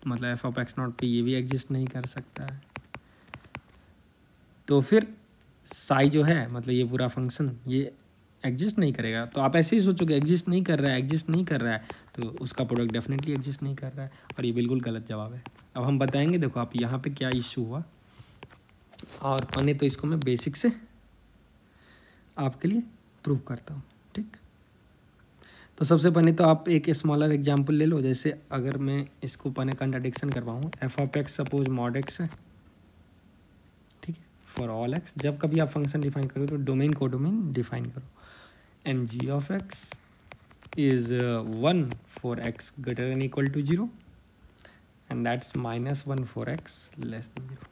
मतलब एफ ऑफ एक्स नॉट पे ये भी एग्जिस्ट नहीं कर सकता है। तो फिर साई जो है मतलब ये पूरा फंक्शन ये एग्जिस्ट नहीं करेगा। तो आप ऐसे ही सोचोगे एग्जिस्ट नहीं कर रहा है तो उसका प्रोडक्ट डेफिनेटली एग्जिस्ट नहीं कर रहा है, और ये बिल्कुल गलत जवाब है। अब हम बताएंगे, देखो आप यहाँ पे क्या इशू हुआ, और पहले तो इसको मैं बेसिक से आपके लिए प्रूव करता हूँ, ठीक। तो सबसे पहले तो आप एक स्मॉलर एग्जांपल ले लो, जैसे अगर मैं इसको पहले कंट्राडिक्शन करवाऊँ, F of X suppose mod x है, ठीक है, फॉर ऑल एक्स। जब कभी आप फंक्शन डिफाइन करो तो डोमेन को डोमेन डिफाइन करो, and g of x is 1 for x greater than equal to 0 and that's -1 for x less than 0।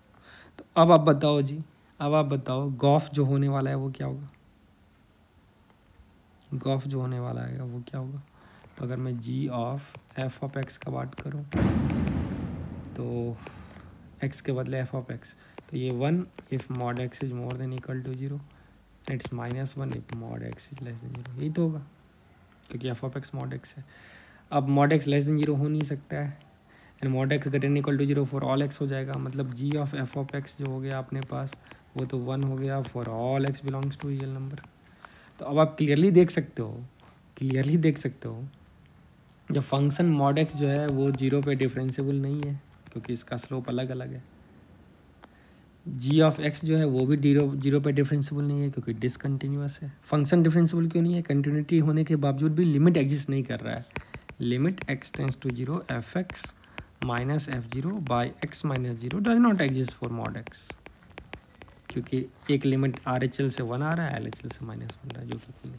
तो अब आप बताओ गॉफ जो होने वाला है वो क्या होगा, गॉफ जो होने वाला है वो क्या होगा। तो अगर मैं जी ऑफ एफ ऑफ एक्स का बात करूँ तो एक्स के बदले एफ ऑफ एक्स, तो ये 1 if mod x is more than equal to 0, it's -1 if mod x is less than 0, यही तो होगा क्योंकि F of x mod x है। अब मॉड एक्स लेस देन 0 हो नहीं सकता है, and mod x greater than equal to 0 for all x हो जाएगा, मतलब g of F of x जो हो गया अपने पास वो तो 1 हो गया for all x belongs to real number. तो अब आप क्लियरली देख सकते हो जो फंक्शन मॉड एक्स जो है वो 0 पे डिफरेंशिएबल नहीं है क्योंकि इसका स्लोप अलग अलग है। जी ऑफ एक्स जो है वो भी 0 पे डिफरेंशिएबल नहीं है क्योंकि डिसकंटिन्यूअस है। फंक्शन डिफरेंशिएबल क्यों नहीं है, कंटिन्यूटी होने के बावजूद भी लिमिट एग्जिस्ट नहीं कर रहा है। Limit x tends to 0 f x minus f 0 by x minus 0 does not exist for mod x, क्योंकि एक लिमिट RHL से 1 आ रहा है, LHL से -1 रहा है, जो कि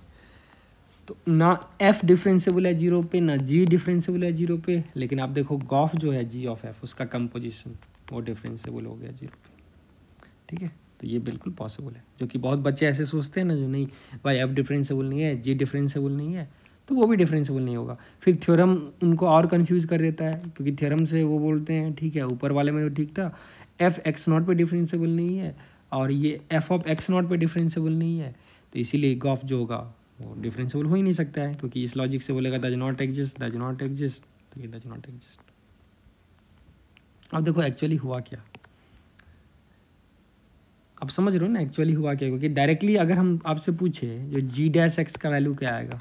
तो ना f डिफरेंशियबल है जीरो पे, ना g डिफरेंशियबल है जीरो पे, लेकिन आप देखो गॉफ जो है g ऑफ f उसका कंपोजिशन वो डिफरेंशियबल हो गया जीरो पे। ठीक है, तो ये बिल्कुल पॉसिबल है, जो कि बहुत बच्चे ऐसे सोचते हैं ना, जो नहीं भाई f डिफरेंशियबल नहीं है, g डिफरेंशियबल नहीं है, तो वो भी डिफरेंशियबल नहीं होगा। फिर थ्योरम उनको और कंफ्यूज कर देता है, क्योंकि थ्योरम से वो बोलते हैं ठीक है ऊपर वाले में तो ठीक था, f x नॉट पे डिफरेंशियबल नहीं है और ये f ऑफ x नॉट पे डिफरेंशियबल नहीं है, तो इसीलिए गॉफ जो होगा वो डिफरेंशियबल हो ही नहीं सकता है, क्योंकि इस लॉजिक से बोलेगा does not exist, does not exist, तो ये डज नॉट एग्जिस्ट। अब देखो एक्चुअली हुआ क्या, आप समझ रहे हो ना एक्चुअली हुआ क्या, क्योंकि डायरेक्टली अगर हम आपसे पूछे जो जी डैश एक्स का वैल्यू क्या आएगा,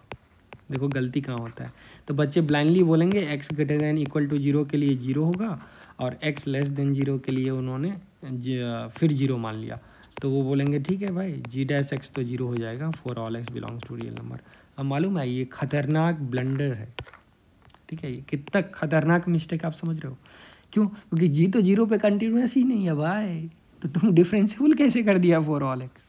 देखो गलती कहाँ होता है, तो बच्चे ब्लाइंडली बोलेंगे x greater than equal to zero के लिए जीरो होगा और एक्स लेस देन जीरो के लिए उन्होंने फिर जीरो मान लिया, तो वो बोलेंगे ठीक है भाई जी डैश एक्स तो जीरो हो जाएगा for all x belongs to real number. अब मालूम है ये खतरनाक ब्लंडर है, ठीक है, ये कितना खतरनाक मिस्टेक आप समझ रहे हो, क्यों, क्योंकि जी तो जीरो पे कंटिन्यूस ही नहीं है भाई, तो तुम डिफरेंशियबल कैसे कर दिया फॉर ऑल एक्स।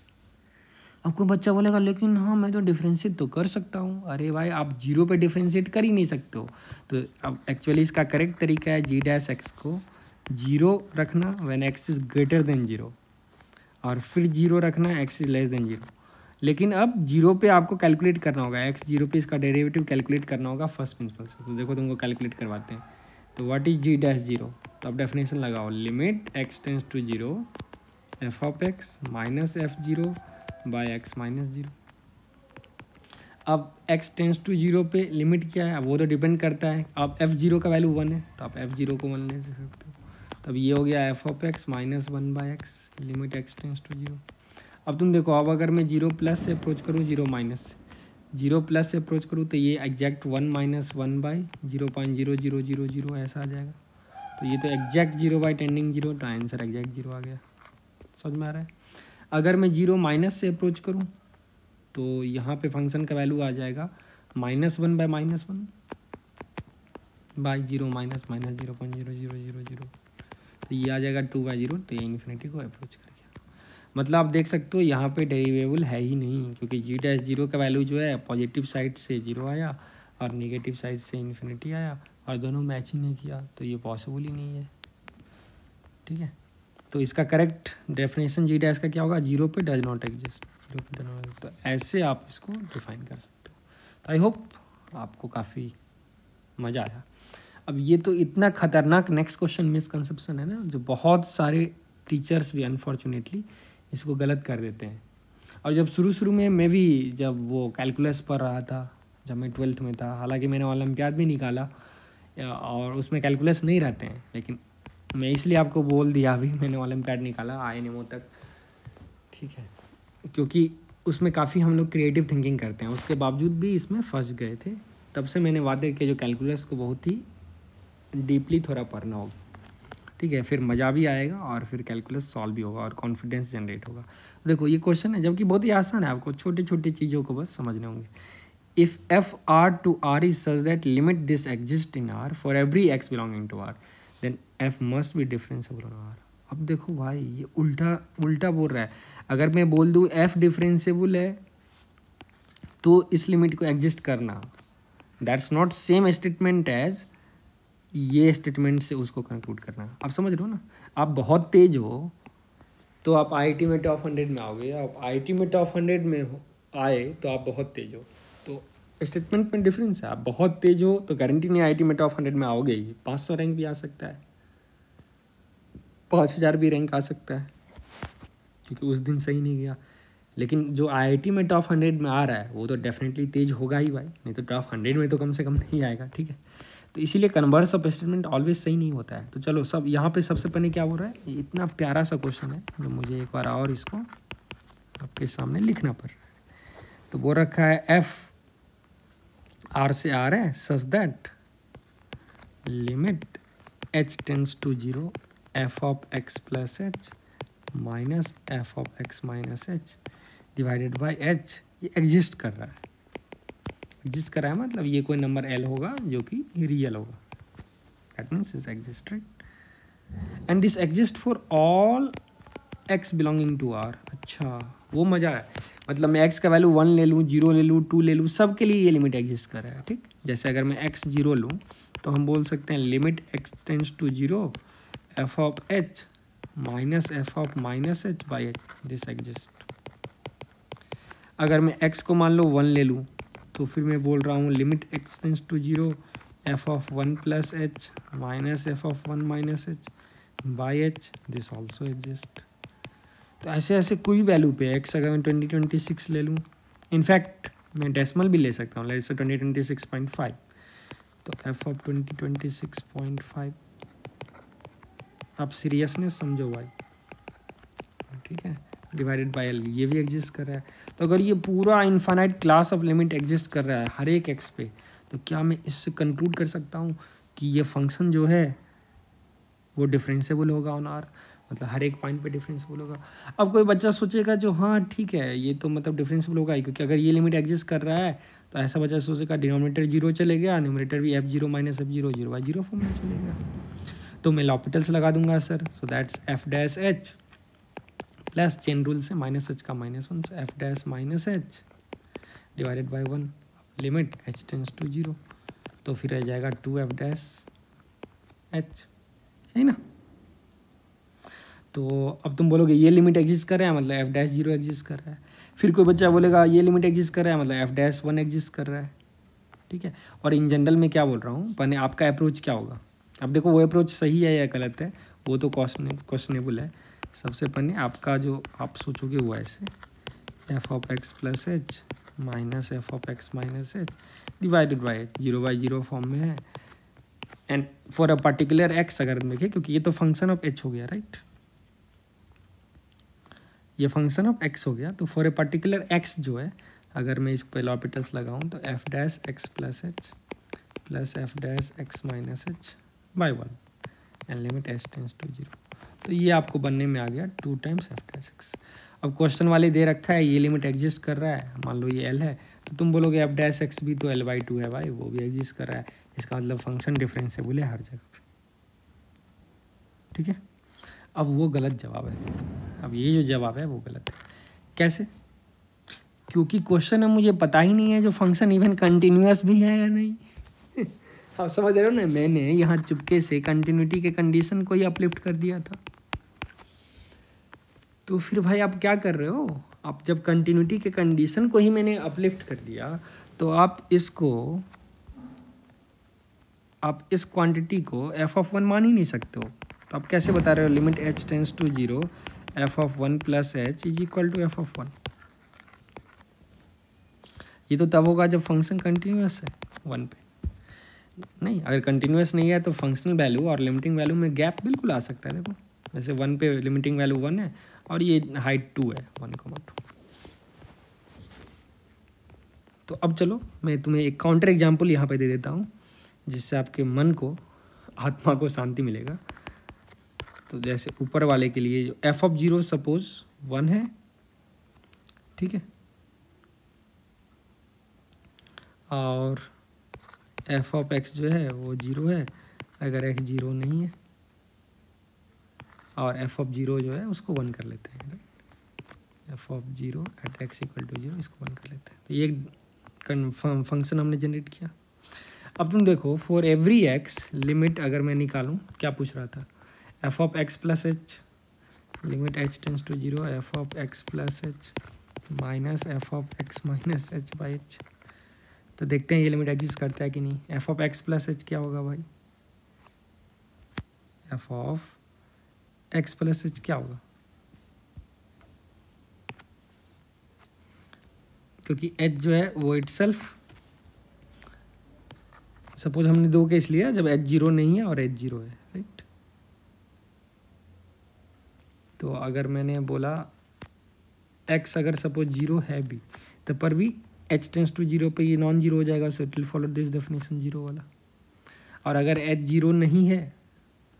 आपको बच्चा बोलेगा लेकिन हाँ मैं तो डिफ्रेंशिएट तो कर सकता हूँ, अरे भाई आप जीरो पे डिफ्रेंशिएट कर ही नहीं सकते हो, तो अब एक्चुअली इसका करेक्ट तरीका है जी डैश एक्स को जीरो रखना when x is greater than zero, और फिर जीरो रखना x is less than zero. लेकिन अब जीरो पे आपको कैलकुलेट करना होगा, एक्स जीरो पे इसका डेरिवेटिव कैलकुलेट करना होगा फर्स्ट प्रिंसिपल से, तो देखो तुमको कैलकुलेट करवाते हैं। तो what is g dash zero, तो अब डेफिनेशन लगाओ, limit x tends to zero F of x minus f zero by x minus zero. अब x टेंस टू जीरो पे लिमिट क्या है, वो तो डिपेंड करता है, अब एफ जीरो का वैल्यू वन है तो आप एफ जीरो को वन ले सकते हो, तब ये हो गया f of x minus one by x limit x tends to zero. अब तुम देखो, अब अगर मैं जीरो प्लस से अप्रोच करूँ, जीरो माइनस से, जीरो प्लस से अप्रोच करूँ तो ये exact one minus one by 0.0000 ऐसा आ जाएगा, तो ये तो exact zero by tending zero, तो आंसर एग्जैक्ट जीरो आ गया। समझ में आ रहा है। अगर मैं जीरो माइनस से अप्रोच करूँ तो यहाँ पे फंक्शन का वैल्यू आ जाएगा minus one by minus one by zero minus minus 0.0000, तो ये आ जाएगा टू बाई जीरो, तो ये इन्फिनिटी को अप्रोच कर गया। मतलब आप देख सकते हो यहाँ पे डेरिवेबल है ही नहीं, क्योंकि जी डैश जीरो का वैल्यू जो है पॉजिटिव साइड से जीरो आया और नेगेटिव साइड से इन्फिनिटी आया और दोनों मैच ही नहीं किया, तो ये पॉसिबल ही नहीं है। ठीक है, तो इसका करेक्ट डेफिनेशन जी डैश का क्या होगा, जीरो पे डज नॉट एग्जिस्ट, जीरो पे डज नॉट एग्जिस्ट, तो ऐसे आप इसको डिफाइन कर सकते हो। तो आई होप आपको काफ़ी मज़ा आया। अब ये तो इतना खतरनाक नेक्स्ट क्वेश्चन मिसकंसेप्शन है ना, जो बहुत सारे टीचर्स भी अनफॉर्चुनेटली इसको गलत कर देते हैं। और जब शुरू में मैं भी जब वो कैलकुलस पढ़ रहा था, जब मैं 12th में था, हालांकि मैंने ओलंपियाड भी निकाला और उसमें कैलकुलस नहीं रहते हैं, लेकिन मैं इसलिए आपको बोल दिया अभी मैंने ओलंपियाड निकाला INMO तक, ठीक है, क्योंकि उसमें काफ़ी हम लोग क्रिएटिव थिंकिंग करते हैं, उसके बावजूद भी इसमें फंस गए थे। तब से मैंने वादे किया जो कैलकुलस को बहुत ही डीपली थोड़ा पढ़ना होगा, ठीक है, फिर मज़ा भी आएगा और फिर कैलकुलस सॉल्व भी होगा और कॉन्फिडेंस जनरेट होगा। देखो ये क्वेश्चन है, जबकि बहुत ही आसान है, आपको छोटे छोटे चीज़ों को बस समझने होंगे। If f R to are is such that limit this exist in R for every x belonging to R, then f must be differentiable on R. अब देखो भाई ये उल्टा बोल रहा है, अगर मैं बोल दूँ एफ डिफरेंशिएबल है तो इस लिमिट को एग्जिस्ट करना, that's not same statement as ये स्टेटमेंट से उसको कंक्लूड करना। आप समझ रहे हो ना, आप बहुत तेज हो तो आप IIT में टॉप 100 में आओगे, आप IIT में टॉप 100 में आए तो आप बहुत तेज हो, तो स्टेटमेंट में डिफरेंस है। आप बहुत तेज हो तो गारंटी नहीं IIT में टॉप 100 में आओगे ही, 500 रैंक भी आ सकता है, 5000 भी रैंक आ सकता है, क्योंकि उस दिन सही नहीं गया। लेकिन जो IIT में टॉप 100 में आ रहा है वो तो डेफिनेटली तेज होगा ही भाई, नहीं तो टॉप 100 में तो कम से कम नहीं आएगा, ठीक है। तो इसीलिए कन्वर्स ऑफ स्टेटमेंट ऑलवेज सही नहीं होता है। तो चलो सब यहाँ पे सबसे पहले क्या हो रहा है, ये इतना प्यारा सा क्वेश्चन है जो मुझे एक बार और इसको आपके सामने लिखना पड़ रहा है। तो वो रखा है एफ आर से आर है such that limit H tends to zero F of x plus h minus f of x minus h divided by h, ये एग्जिस्ट कर रहा है। एग्जिस्ट कर रहा है मतलब ये कोई नंबर एल होगा जो कि रियल होगा, that means is exist, right. And this exist for all x belonging to R. अच्छा वो मज़ा है, मतलब मैं x का वैल्यू 1 ले लूँ, 0 ले लूँ, 2 ले लूँ, सब के लिए ये लिमिट एग्जिस्ट कर रहा है। ठीक, जैसे अगर मैं x 0 लूँ तो हम बोल सकते हैं limit x tends to 0 f of h minus f of minus h by h, this exist. अगर मैं x को मान लो 1 ले लूँ तो फिर मैं बोल रहा हूँ limit x tends to 0 f of 1 plus h minus f of 1 minus h by h, this also exist. तो ऐसे ऐसे कोई वैल्यू पे x अगर मैं 2026 ले लूँ, इनफैक्ट मैं डेसिमल भी ले सकता हूँ, जैसे 2026.5, तो f ऑफ 2026.5, आप सीरियसनेस समझो भाई, ठीक है, डिवाइडेड बाय एल, ये भी एग्जिस्ट कर रहा है। तो अगर ये पूरा infinite class of limit exist कर रहा है हर एक x पे, तो क्या मैं इससे कंक्लूड कर सकता हूँ कि ये फंक्शन जो है वो डिफरेंशिएबल होगा ऑन आर, मतलब हर एक पॉइंट पे डिफरेंशिएबल होगा। अब कोई बच्चा सोचेगा जो हाँ ठीक है ये तो मतलब डिफरेंशिएबल होगा ही, क्योंकि अगर ये लिमिट एग्जिस्ट कर रहा है तो ऐसा बच्चा सोचेगा डिनोमिनेटर 0 चले गया, न्यूमरेटर भी f0 माइनस f0 0/0 फॉर्म में चले गया। तो मैं लॉपिटल्स लगा दूंगा sir, so that's f dash h plus chain rule से माइनस h का -1 से f dash minus h divided by 1 limit h tends to 0, तो फिर रह जाएगा 2f डैश h, है ना। तो अब तुम बोलोगे ये लिमिट एग्जिस्ट कर रहा है मतलब f डैश 0 एग्जिस्ट कर रहा है। फिर कोई बच्चा बोलेगा ये लिमिट एग्जिस्ट कर रहा है मतलब f डैश 1 एग्जिस्ट कर रहा है, ठीक है। और इन जनरल में क्या बोल रहा हूँ, पहले आपका अप्रोच क्या होगा। अब देखो वो अप्रोच सही है या गलत है वो तो क्वेश्चनेबल है। सबसे पहले आपका जो आप सोचोगे वो ऐसे F of x plus h minus f of x minus h divided by H, 0/0 form में है, and for a particular x अगर देखें, क्योंकि ये तो फंक्शन ऑफ एच हो गया, राइट, ये फंक्शन ऑफ एक्स हो गया, तो फॉर ए पर्टिकुलर एक्स जो है अगर मैं इस पे लॉपिटल्स लगाऊं तो f dash x plus h plus f dash x minus h by 1 and limit h tends to 0, तो ये आपको बनने में आ गया 2 टाइम्स एफ डैश एक्स। अब क्वेश्चन वाले दे रखा है ये लिमिट एग्जिस्ट कर रहा है, मान लो ये एल है, तो तुम बोलोगे एफ डैश एक्स भी तो L/2 है भाई, वो भी एग्जिस्ट कर रहा है, इसका मतलब फंक्शन डिफरेंशिएबल है हर जगह पे, ठीक है। अब वो गलत जवाब है, अब ये जो जवाब है वो गलत है। कैसे? क्योंकि क्वेश्चन है मुझे पता ही नहीं है जो फंक्शन इवन कंटिन्यूअस भी है या नहीं। आप समझ रहे हो ना, मैंने यहाँ चुपके से कंटिन्यूटी के कंडीशन को ही अपलिफ्ट कर दिया था। तो फिर भाई आप क्या कर रहे हो, आप जब कंटिन्यूटी के कंडीशन को ही मैंने अपलिफ्ट कर दिया तो आप इसको, आप इस क्वांटिटी को एफ ऑफ 1 मान ही नहीं सकते हो। तो आप कैसे बता रहे हो limit h tends to 0 f of 1 plus h is equal to F of 1। ये तो तब होगा जब फंक्शन कंटिन्यूअस है 1 पे, नहीं अगर कंटिन्यूअस नहीं है तो फंक्शनल वैल्यू और लिमिटिंग वैल्यू में गैप बिल्कुल आ सकता है। देखो जैसे 1 पे लिमिटिंग वैल्यू 1 है और ये हाइट 2 है 1,2। तो अब चलो मैं तुम्हें एक काउंटर एग्जाम्पल यहाँ पे दे देता हूँ जिससे आपके मन को, आत्मा को शांति मिलेगा। तो जैसे ऊपर वाले के लिए जो एफ ऑफ 0 सपोज 1 है, ठीक है, और एफ ऑफ एक्स जो है वो 0 है अगर एक्स 0 नहीं है, और एफ ऑफ 0 जो है उसको 1 कर लेते हैं, f of 0 at x equal to 0 इसको 1 कर लेते हैं। तो ये फंक्शन हमने जनरेट किया। अब तुम देखो फॉर एवरी एक्स लिमिट अगर मैं निकालूं, क्या पूछ रहा था, f of x plus h limit H tends to 0 f of x plus h minus f of x minus h by h. तो देखते हैं ये लिमिट एग्जिस्ट करता है कि नहीं। F of x plus H क्या होगा भाई, F of x plus H क्या होगा, क्योंकि एच जो है वो इटसेल्फ, सपोज हमने 2 केस लिया जब एच 0 नहीं है और एच 0 है, राइट। तो अगर मैंने बोला एक्स अगर सपोज 0 है भी तो पर भी एच टेंस टू 0 पे ये नॉन 0 हो जाएगा, so it will follow this definition 0 वाला। और अगर एच 0 नहीं है,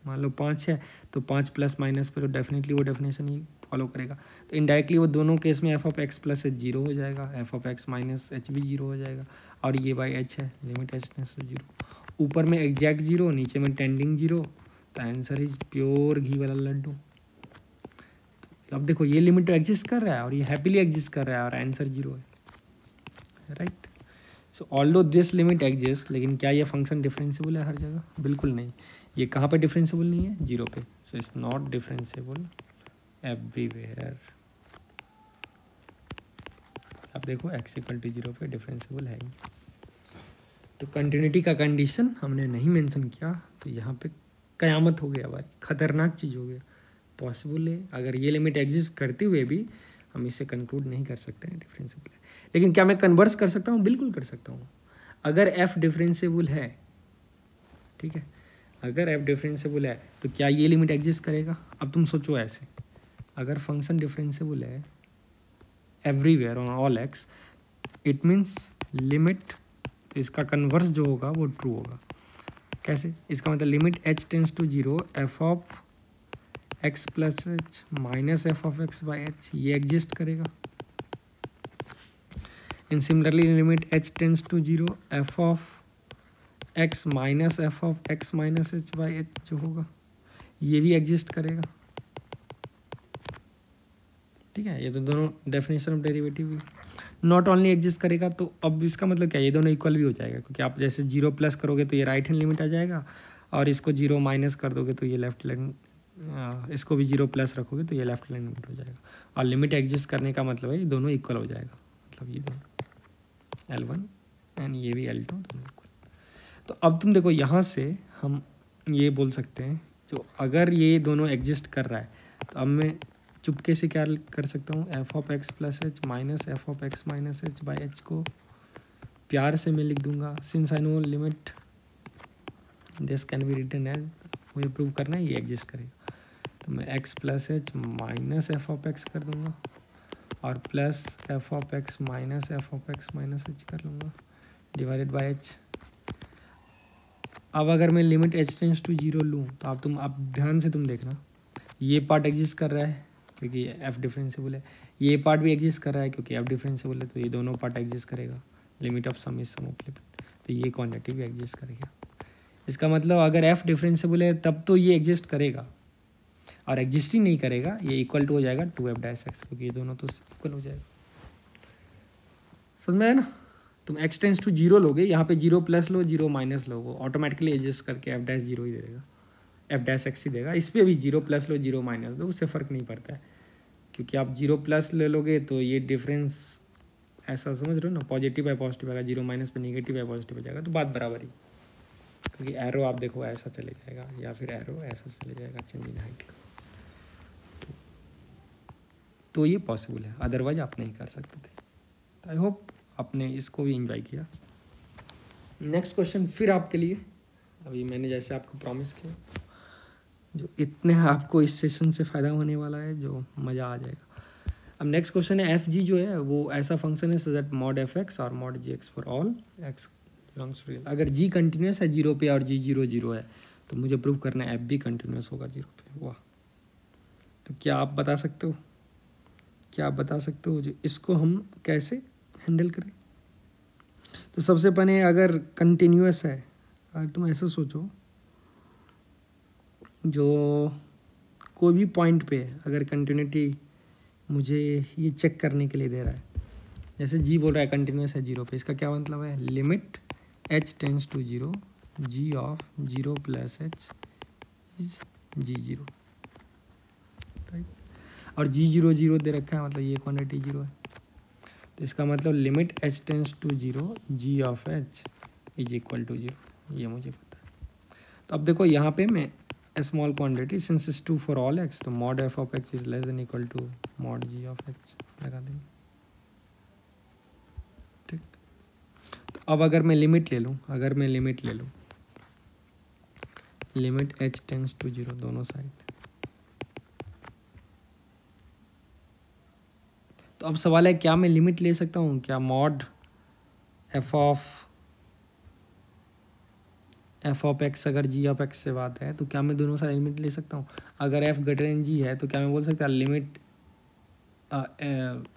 मान लो 5 है, तो 5 प्लस माइनस पे तो डेफिनेटली वो डेफिनेशन ही फॉलो करेगा। तो इनडायरेक्टली वो दोनों केस में F of x plus H 0 हो जाएगा, F of x minus H भी 0 हो जाएगा, और ये बाई एच है लिमिट एच टेंस टू 0। ऊपर में एग्जैक्ट 0, नीचे में टेंडिंग 0, तो आंसर इज प्योर घी वाला लड्डू। तो अब देखो ये लिमिट तो एग्जिस्ट कर रहा है और ये हैप्पीली एग्जिस्ट कर रहा है और आंसर 0 है, right. So although this limit exist, लेकिन क्या ये फंक्शन डिफरेंशिएबल है हर जगह? बिल्कुल नहीं। ये कहाँ पे डिफरेंशिएबल नहीं है? 0 पे। So it's not differentiable everywhere. अब देखो x इक्वल टू 0 पे डिफरेंशिएबल है। तो कंटिन्यूटी का कंडीशन हमने नहीं मेंशन किया, तो यहाँ पे कयामत हो गया भाई, खतरनाक चीज़ हो गया। पॉसिबल है, अगर ये लिमिट एग्जिस्ट करते हुए भी हम इसे कंक्लूड नहीं कर सकते हैं डिफरेंशिएबल है। लेकिन क्या मैं कन्वर्स कर सकता हूँ? बिल्कुल कर सकता हूँ। अगर f डिफरेंशिएबल है, ठीक है, अगर f डिफरेंशिएबल है तो क्या ये लिमिट एग्जिस्ट करेगा? अब तुम सोचो ऐसे, अगर फंक्शन डिफरेंशिएबल है everywhere on all x, it means limit, तो इसका कन्वर्स जो होगा वो ट्रू होगा। कैसे? इसका मतलब limit h tends to 0 f of x plus h minus f of x by h, ये एग्जिस्ट करेगा। And similarly limit h tends to 0 f of x minus f of x minus h by h जो होगा, ये भी exist करेगा। ठीक है, ये तो दोनों डेफिनेशन ऑफ डेरिवेटिव भी नॉट ओनली एग्जिस्ट करेगा। तो अब इसका मतलब क्या है? ये दोनों इक्वल भी हो जाएगा, क्योंकि आप जैसे 0 प्लस करोगे तो ये राइट हैंड लिमिट आ जाएगा, और इसको 0 माइनस कर दोगे तो ये लेफ्ट हैंड, इसको भी 0 प्लस रखोगे तो ये लेफ्ट हैंड लिमिट हो जाएगा। और लिमिट एग्जिस्ट करने का मतलब है ये दोनों इक्वल हो जाएगा, मतलब ये दोनों L1 एंड ये भी L2 दोनों इक्वल। तो अब तुम देखो यहाँ से हम ये बोल सकते हैं, जो अगर ये दोनों एग्जिस्ट कर रहा है तो अब मैं चुपके से क्या कर सकता हूँ? F of x plus h minus f of x minus h by h को प्यार से मैं लिख दूंगा, since I know limit this can be written as, मुझे प्रूव करना है ये एग्जिस्ट करेगा। तो मैं x plus h minus f of x कर दूंगा और plus f of x minus f of x minus h कर लूँगा डिवाइडेड बाई एच। अब अगर मैं लिमिट एच टेंस टू 0 लूँ तो अब ध्यान से तुम देखना, ये पार्ट एग्जिस्ट कर रहा है क्योंकि f डिफरेंशिएबल है, ये पार्ट भी एग्जिस्ट कर रहा है क्योंकि f डिफरेंशिएबल है, तो ये दोनों पार्ट एग्जिस्ट करेगा। Limit of sum is sum of limit, तो ये क्वांटिटी भी एग्जिस्ट करेगा। इसका मतलब अगर f डिफरेंशिएबल है तब तो ये एग्जिस्ट करेगा, और एग्जिस्ट ही नहीं करेगा ये इक्वल टू हो जाएगा 2f डैश एक्स, क्योंकि ये दोनों तो इक्वल हो जाएगा। समझ में आया ना? तुम x टेंस टू 0 लोगे, यहाँ पे 0 प्लस लो 0 माइनस लो, वो ऑटोमेटिकली एडजस्ट करके f डैश 0 ही दे देगा, f डैश एक्स ही देगा। इस पर भी 0 प्लस लो 0 माइनस लो, उससे फ़र्क नहीं पड़ता है, क्योंकि आप 0 प्लस ले लोगे तो ये डिफरेंस ऐसा समझ रहे हो ना, पॉजिटिव बाय पॉजिटिव आएगा, 0 माइनस पे नेगेटिव बाय पॉजिटिव हो जाएगा, तो बात बराबर ही। क्योंकि एरो आप देखो ऐसा चले जाएगा या फिर एरो ऐसा चले जाएगा चेंज इन हाइट का, तो ये पॉसिबल है, अदरवाइज आप नहीं कर सकते थे। तो आई होप आपने इसको भी इंजॉय किया। नेक्स्ट क्वेश्चन फिर आपके लिए, अभी मैंने जैसे आपको प्रॉमिस किया, जो इतने आपको इस सेशन से फ़ायदा होने वाला है, जो मज़ा आ जाएगा। अब नेक्स्ट क्वेश्चन है, एफ जी जो है वो ऐसा फंक्शन है so that mod F X और mod G X for all x belongs to real. अगर जी कंटिन्यूस है 0 पे और जी 0 0 है तो मुझे प्रूव करना है एफ भी कंटिन्यूस होगा 0 पे। वाह, तो क्या आप बता सकते हो, क्या आप बता सकते हो जो इसको हम कैसे हैंडल करें? तो सबसे पहले अगर कंटिन्यूस है, अगर तुम ऐसा सोचो, जो कोई भी पॉइंट पे अगर कंटिन्यूटी मुझे ये चेक करने के लिए दे रहा है, जैसे जी बोल रहा है कंटिन्यूस है 0 पे, इसका क्या मतलब है? Limit h tends to 0 g of 0 plus h is g0, right. और g0 0 दे रखा है, मतलब ये क्वांटिटी 0 है, तो इसका मतलब limit h tends to 0 g of h is equal to 0, ये मुझे पता है। तो अब देखो यहाँ पे मैं small quantity since is true for all X, तो mod F of x is less than equal to mod ji of X लगा देंगे, ठीक। तो अब अगर मैं लिमिट ले लूँ, लिमिट h टेंस टू 0 दोनों साइड, तो अब सवाल है क्या मैं लिमिट ले सकता हूँ? क्या मॉड एफ ऑफ एक्स अगर जी ऑफ एक्स से बात है तो क्या मैं दोनों साइड लिमिट ले सकता हूँ? अगर एफ ग्रेटर देन जी है तो क्या मैं बोल सकता limit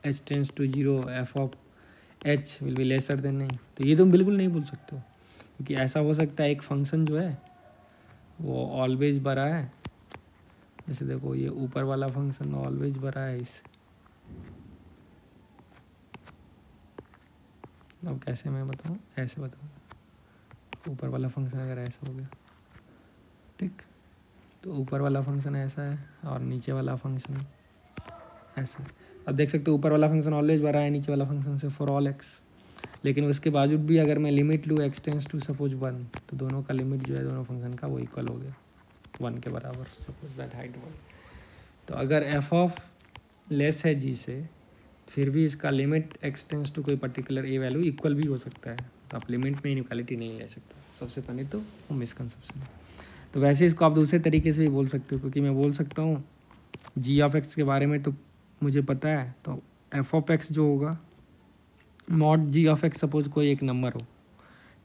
h tends to 0 f of h will be lesser than? नहीं, तो ये तुम बिल्कुल नहीं बोल सकते हो, क्योंकि ऐसा हो सकता है एक फंक्शन जो है वो ऑलवेज बड़ा है जैसे देखो ये ऊपर वाला फंक्शन ऑलवेज बड़ा है इससे, अब कैसे मैं बताऊँ, ऐसे बताऊँ, ऊपर वाला फंक्शन अगर ऐसा हो गया, ठीक, तो ऊपर वाला फंक्शन ऐसा है और नीचे वाला फंक्शन ऐसा। अब देख सकते हो ऊपर वाला फंक्शन ऑलवेज बड़ा है, नीचे वाला फंक्शन से फॉर ऑल एक्स, लेकिन उसके बावजूद भी अगर मैं लिमिट लूँ एक्स टेंस टू सपोज 1, तो दोनों का लिमिट जो है दोनों फंक्शन का वो इक्वल हो गया 1 के बराबर, सपोज दैट हाइट 1। तो अगर एफ ऑफ लेस है जी से, फिर भी इसका लिमिट एक्स टेंस टू कोई पर्टिकुलर ए वैल्यू इक्वल भी हो सकता है, तो आप लिमिट में इनइक्वालिटी नहीं ले सकते। सबसे पहले तो वो मिसकंसेप्शन है। तो वैसे इसको आप दूसरे तरीके से भी बोल सकते हो, क्योंकि मैं बोल सकता हूँ जी ऑफ एक्स के बारे में तो मुझे पता है, तो एफ ऑफ एक्स जो होगा mod ji of X, suppose कोई एक नंबर हो,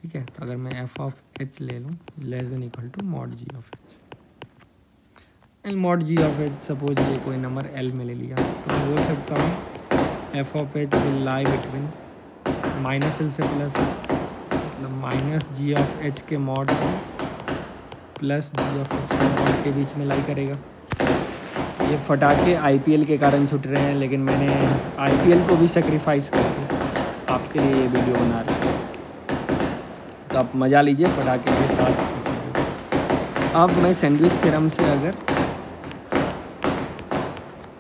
ठीक है, तो अगर मैं एफ ऑफ एच ले लूँ less than equal to mod ji of h, and mod ji of h suppose ये कोई नंबर एल में ले लिया, तो मैं बोल सकता हूँ f of H will lie between minus L से प्लस, मतलब माइनस जी ऑफ एच के मॉड से प्लस जी ऑफ एच के मॉड के बीच में लाई करेगा। ये फटाके आईपीएल के कारण छूट रहे हैं, लेकिन मैंने आईपीएल को भी सेक्रीफाइस करके आपके लिए ये वीडियो बना रहा हूँ, तो आप मज़ा लीजिए फटाके के साथ। अब मैं सैंडविच थ्योरम से, अगर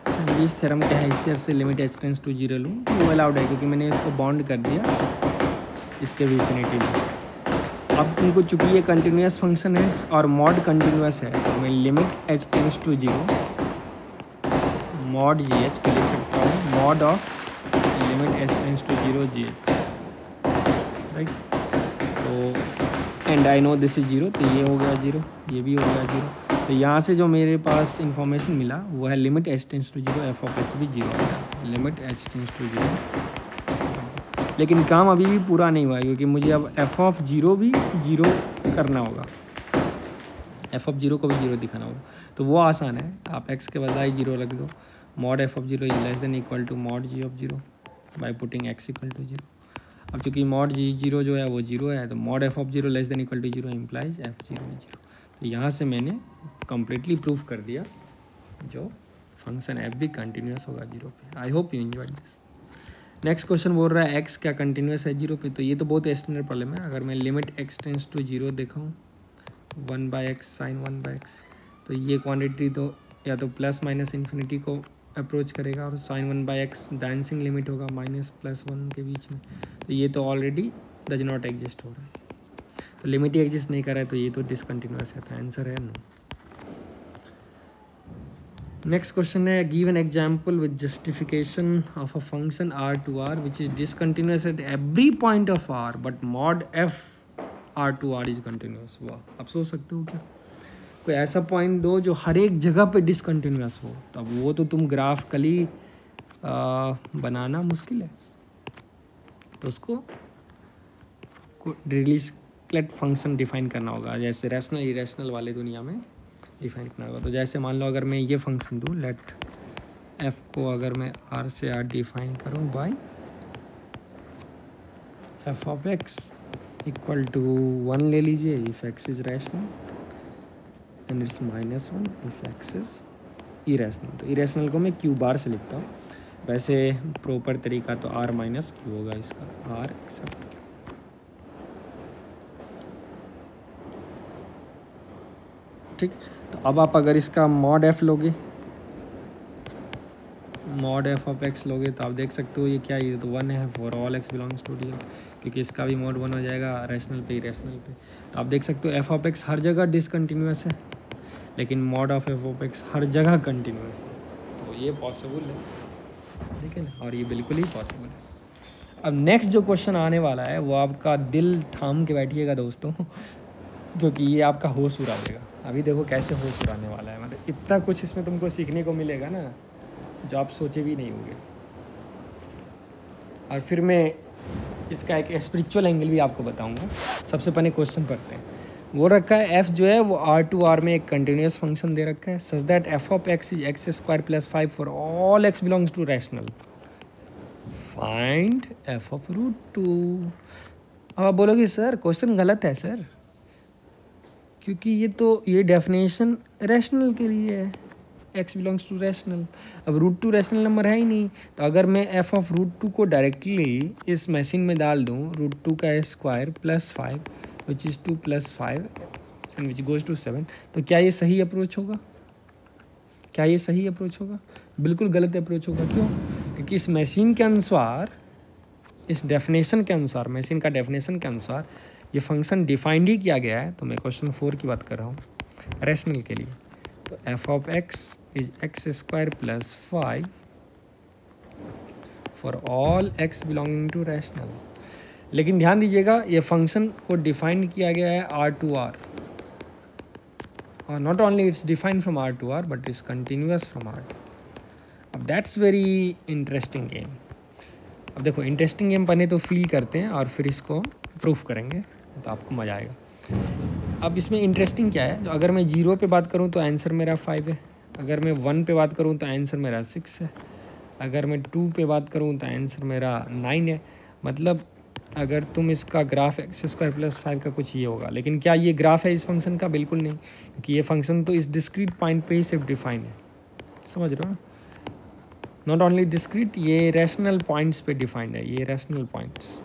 सैंडविच थ्योरम के हैसियत से लिमिट एच टेंस टू 0 लूँ तो वो अलाउड है, क्योंकि मैंने इसको बॉन्ड कर दिया इसके विसिनिटी में। अब तुमको चूँकि ये कंटिन्यूस फंक्शन है और मॉड कंटिन्यूस है, तो मैं limit H tends to 0 mod G H को लिख सकता हूँ, mod of limit H tends to 0 G H, right. तो and I know this is 0, तो ये हो गया 0, ये भी हो गया 0। तो यहाँ से जो मेरे पास इंफॉर्मेशन मिला वो है limit H tends to 0 f of h भी 0 हो गया, लिमिट एच टेंस टू 0। लेकिन काम अभी भी पूरा नहीं हुआ है, क्योंकि मुझे अब एफ ऑफ 0 भी 0 करना होगा, एफ ऑफ 0 को भी 0 दिखाना होगा। तो वो आसान है, आप एक्स के बजाय 0 रख दो, mod F of 0 is less than equal to mod ji of 0 by putting x equal to 0। अब चूँकि मॉड जी 0 जो है वो 0 है, तो mod F of 0 less than equal to 0 implies f 0 is 0। तो यहाँ से मैंने कम्प्लीटली प्रूफ कर दिया जो फंक्शन एफ भी कंटिन्यूस होगा 0 पे। आई hope you enjoyed this. Next question बोल रहा है एक्स क्या कंटिन्यूस है 0 पे, तो ये तो बहुत स्टैंडर्ड प्रॉब्लम है। अगर मैं लिमिट एक्स टेंस टू 0 दिखाऊँ 1/x साइन 1/x, तो ये क्वांटिटी तो या तो प्लस माइनस इन्फिनिटी को अप्रोच करेगा, और साइन 1/x डांसिंग लिमिट होगा माइनस प्लस 1 के बीच में, तो ये तो ऑलरेडी डज नॉट एग्जिस्ट हो रहा है, तो लिमिट ही एग्जिस्ट नहीं कर रहा है, तो ये तो डिसकंटिन्यूस है, तो आंसर है नो। नेक्स्ट क्वेश्चन है give an example with justification of a function R to R which is discontinuous at every point of R but mod f R to are is continuous. वाह, आप सोच सकते हो क्या, कोई ऐसा पॉइंट दो जो हर एक जगह पे डिसकंटिन्यूस हो, तो अब वो तो तुम ग्राफिकली बनाना मुश्किल है, तो उसको डिरिचलेट फंक्शन डिफाइन करना होगा, जैसे रैशनल इरेशनल वाले दुनिया में डिफाइन करना होगा। तो जैसे मान लो अगर मैं ये फंक्शन दूँ लेट एफ को, अगर मैं आर से आर डिफाइन करूँ by f of x equal to 1 ले लीजिए if x is rational and it's -1 if x is irrational. तो इरेशनल को मैं क्यू बार से लिखता हूँ, वैसे प्रॉपर तरीका तो आर माइनस क्यू होगा इसका, आर एक्सेप्ट क्यू। ठीक, तो अब आप अगर इसका मॉड एफ लोगे, मॉड एफ ऑफ एक्स लोगे, तो आप देख सकते हो ये क्या, ये तो 1 है for all x belongs to D, क्योंकि इसका भी मॉड 1 हो जाएगा रैशनल पे इरेशनल पे। तो आप देख सकते हो एफ ऑफ एक्स हर जगह डिसकंटिन्यूस है, लेकिन mod of F of X हर जगह कंटिन्यूस है, तो ये पॉसिबल है, ठीक है ना, और ये बिल्कुल ही पॉसिबल है। अब नेक्स्ट जो क्वेश्चन आने वाला है वो आपका दिल थाम के बैठिएगा दोस्तों, क्योंकि ये आपका होश उड़ा देगा। अभी देखो कैसे होश उड़ाने वाला है, मतलब इतना कुछ इसमें तुमको सीखने को मिलेगा ना जो आप सोचे भी नहीं होंगे। और फिर मैं इसका एक स्पिरिचुअल एंगल भी आपको बताऊंगा। सबसे पहले क्वेश्चन पढ़ते हैं। वो रखा है एफ जो है वो आर टू आर में एक कंटिन्यूस फंक्शन दे रखा है such that F of x is x square plus 5 for all x belongs to rational, find f of root 2। अब आप बोलोगे सर क्वेश्चन गलत है सर, क्योंकि ये डेफिनेशन रैशनल के लिए है, एक्स बिलोंग्स टू रैशनल। अब रूट टू रैशनल नंबर है ही नहीं, तो अगर मैं एफ ऑफ रूट टू को डायरेक्टली इस मशीन में डाल दूँ, रूट टू का square plus 5 which is 2 + 5 and which goes to 7, तो क्या ये सही अप्रोच होगा? क्या ये सही अप्रोच होगा? बिल्कुल गलत अप्रोच होगा। क्यों? क्योंकि इस मशीन के अनुसार, इस डेफिनेशन के अनुसार, मशीन का डेफिनेशन के अनुसार ये फंक्शन डिफाइंड ही किया गया है। तो मैं क्वेश्चन 4 की बात कर रहा हूँ रैशनल के लिए। तो f of x is x square plus 5 for all x belonging to rational. लेकिन ध्यान दीजिएगा, ये फंक्शन को डिफाइन किया गया है आर टू आर, और not only it's defined from are to R but it's continuous from R. अब दैट्स वेरी इंटरेस्टिंग गेम। अब देखो, इंटरेस्टिंग गेम पहले तो फील करते हैं और फिर इसको प्रूफ करेंगे, तो आपको मज़ा आएगा। अब इसमें इंटरेस्टिंग क्या है, अगर मैं 0 पे बात करूँ तो आंसर मेरा 5 है, अगर मैं 1 पे बात करूँ तो आंसर मेरा 6 है, अगर मैं 2 पे बात करूँ तो आंसर मेरा 9 है। मतलब अगर तुम इसका ग्राफ एक्स स्क्वायर प्लस 5 का कुछ ये होगा। लेकिन क्या ये ग्राफ है इस फंक्शन का? बिल्कुल नहीं, क्योंकि ये फंक्शन तो इस डिस्क्रीट पॉइंट पे ही सिर्फ डिफाइन है। समझ रहे हो ना? नॉट ओनली डिस्क्रीट, ये रैशनल पॉइंट्स पे डिफाइंड है, ये रैशनल पॉइंट्स।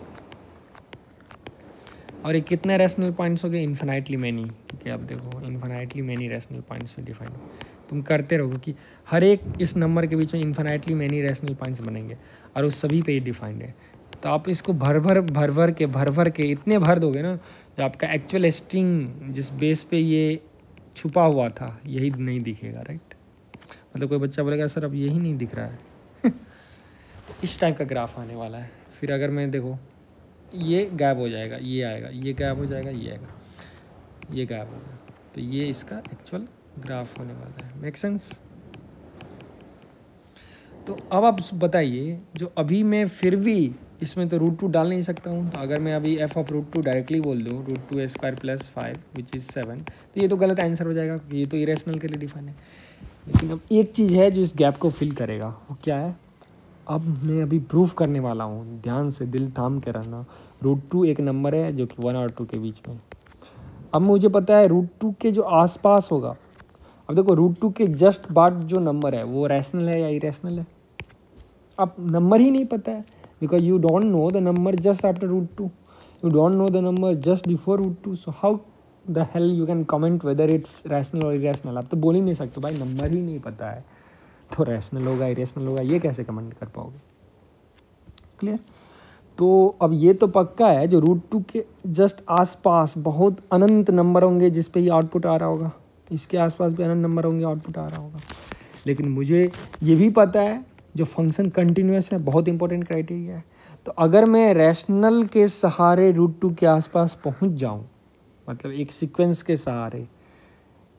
और ये कितने रैशनल पॉइंट्स हो गए? Infinitely many. क्योंकि आप देखो, इन्फिनाइटली मैनी रैशनल पॉइंट्स पे डिफाइंड है। तुम करते रहो कि हर एक इस नंबर के बीच में इन्फिनाइटली मैनी रैशनल पॉइंट्स बनेंगे और उस सभी पे ही डिफाइंड है। तो आप इसको भर भर के इतने भर दोगे ना, जो आपका एक्चुअल स्ट्रिंग जिस बेस पे ये छुपा हुआ था यही नहीं दिखेगा, राइट? मतलब कोई बच्चा बोलेगा सर अब यही नहीं दिख रहा है। इस टाइप का ग्राफ आने वाला है। फिर अगर मैं देखो, ये गायब हो जाएगा, ये आएगा, ये गायब हो जाएगा, ये आएगा, ये गायब होगा, तो ये इसका एक्चुअल ग्राफ होने वाला है। Make sense? तो अब आप बताइए, जो अभी मैं फिर भी इसमें तो रूट 2 डाल नहीं सकता हूँ, तो अगर मैं अभी एफ ऑफ रूट 2 डायरेक्टली बोल दूँ, root 2 square plus 5 which is 7, तो ये तो गलत आंसर हो जाएगा, ये तो इरेशनल के लिए डिफाइन है। लेकिन अब एक चीज़ है जो इस गैप को फिल करेगा, वो क्या है? अब मैं अभी प्रूफ करने वाला हूँ, ध्यान से दिल थाम के रहना। रूट 2 एक नंबर है जो कि 1 और 2 के बीच में। अब मुझे पता है रूट 2 के जो आसपास होगा। अब देखो, रूट 2 के जस्ट बाद जो नंबर है वो रैशनल है या इरेशनल है? अब नंबर ही नहीं पता है, because you don't know the number just after root 2, you don't know the number just before root 2, so how the hell you can comment whether it's rational और इरेशनल? आप तो बोल ही नहीं सकते भाई, नंबर ही नहीं पता है, तो रैशनल होगा इरेशनल होगा, ये कैसे कमेंट कर पाओगे? क्लियर? तो अब ये तो पक्का है, जो रूट 2 के जस्ट आसपास बहुत अनंत नंबर होंगे जिस पे ये आउटपुट आ रहा होगा, इसके आसपास भी अनंत नंबर होंगे, आउटपुट आ रहा होगा। लेकिन मुझे ये भी पता है जो फंक्शन कंटिन्यूअस है, बहुत इंपॉर्टेंट क्राइटेरिया है। तो अगर मैं रैशनल के सहारे रूट 2 के आसपास पहुंच जाऊं, मतलब एक सीक्वेंस के सहारे,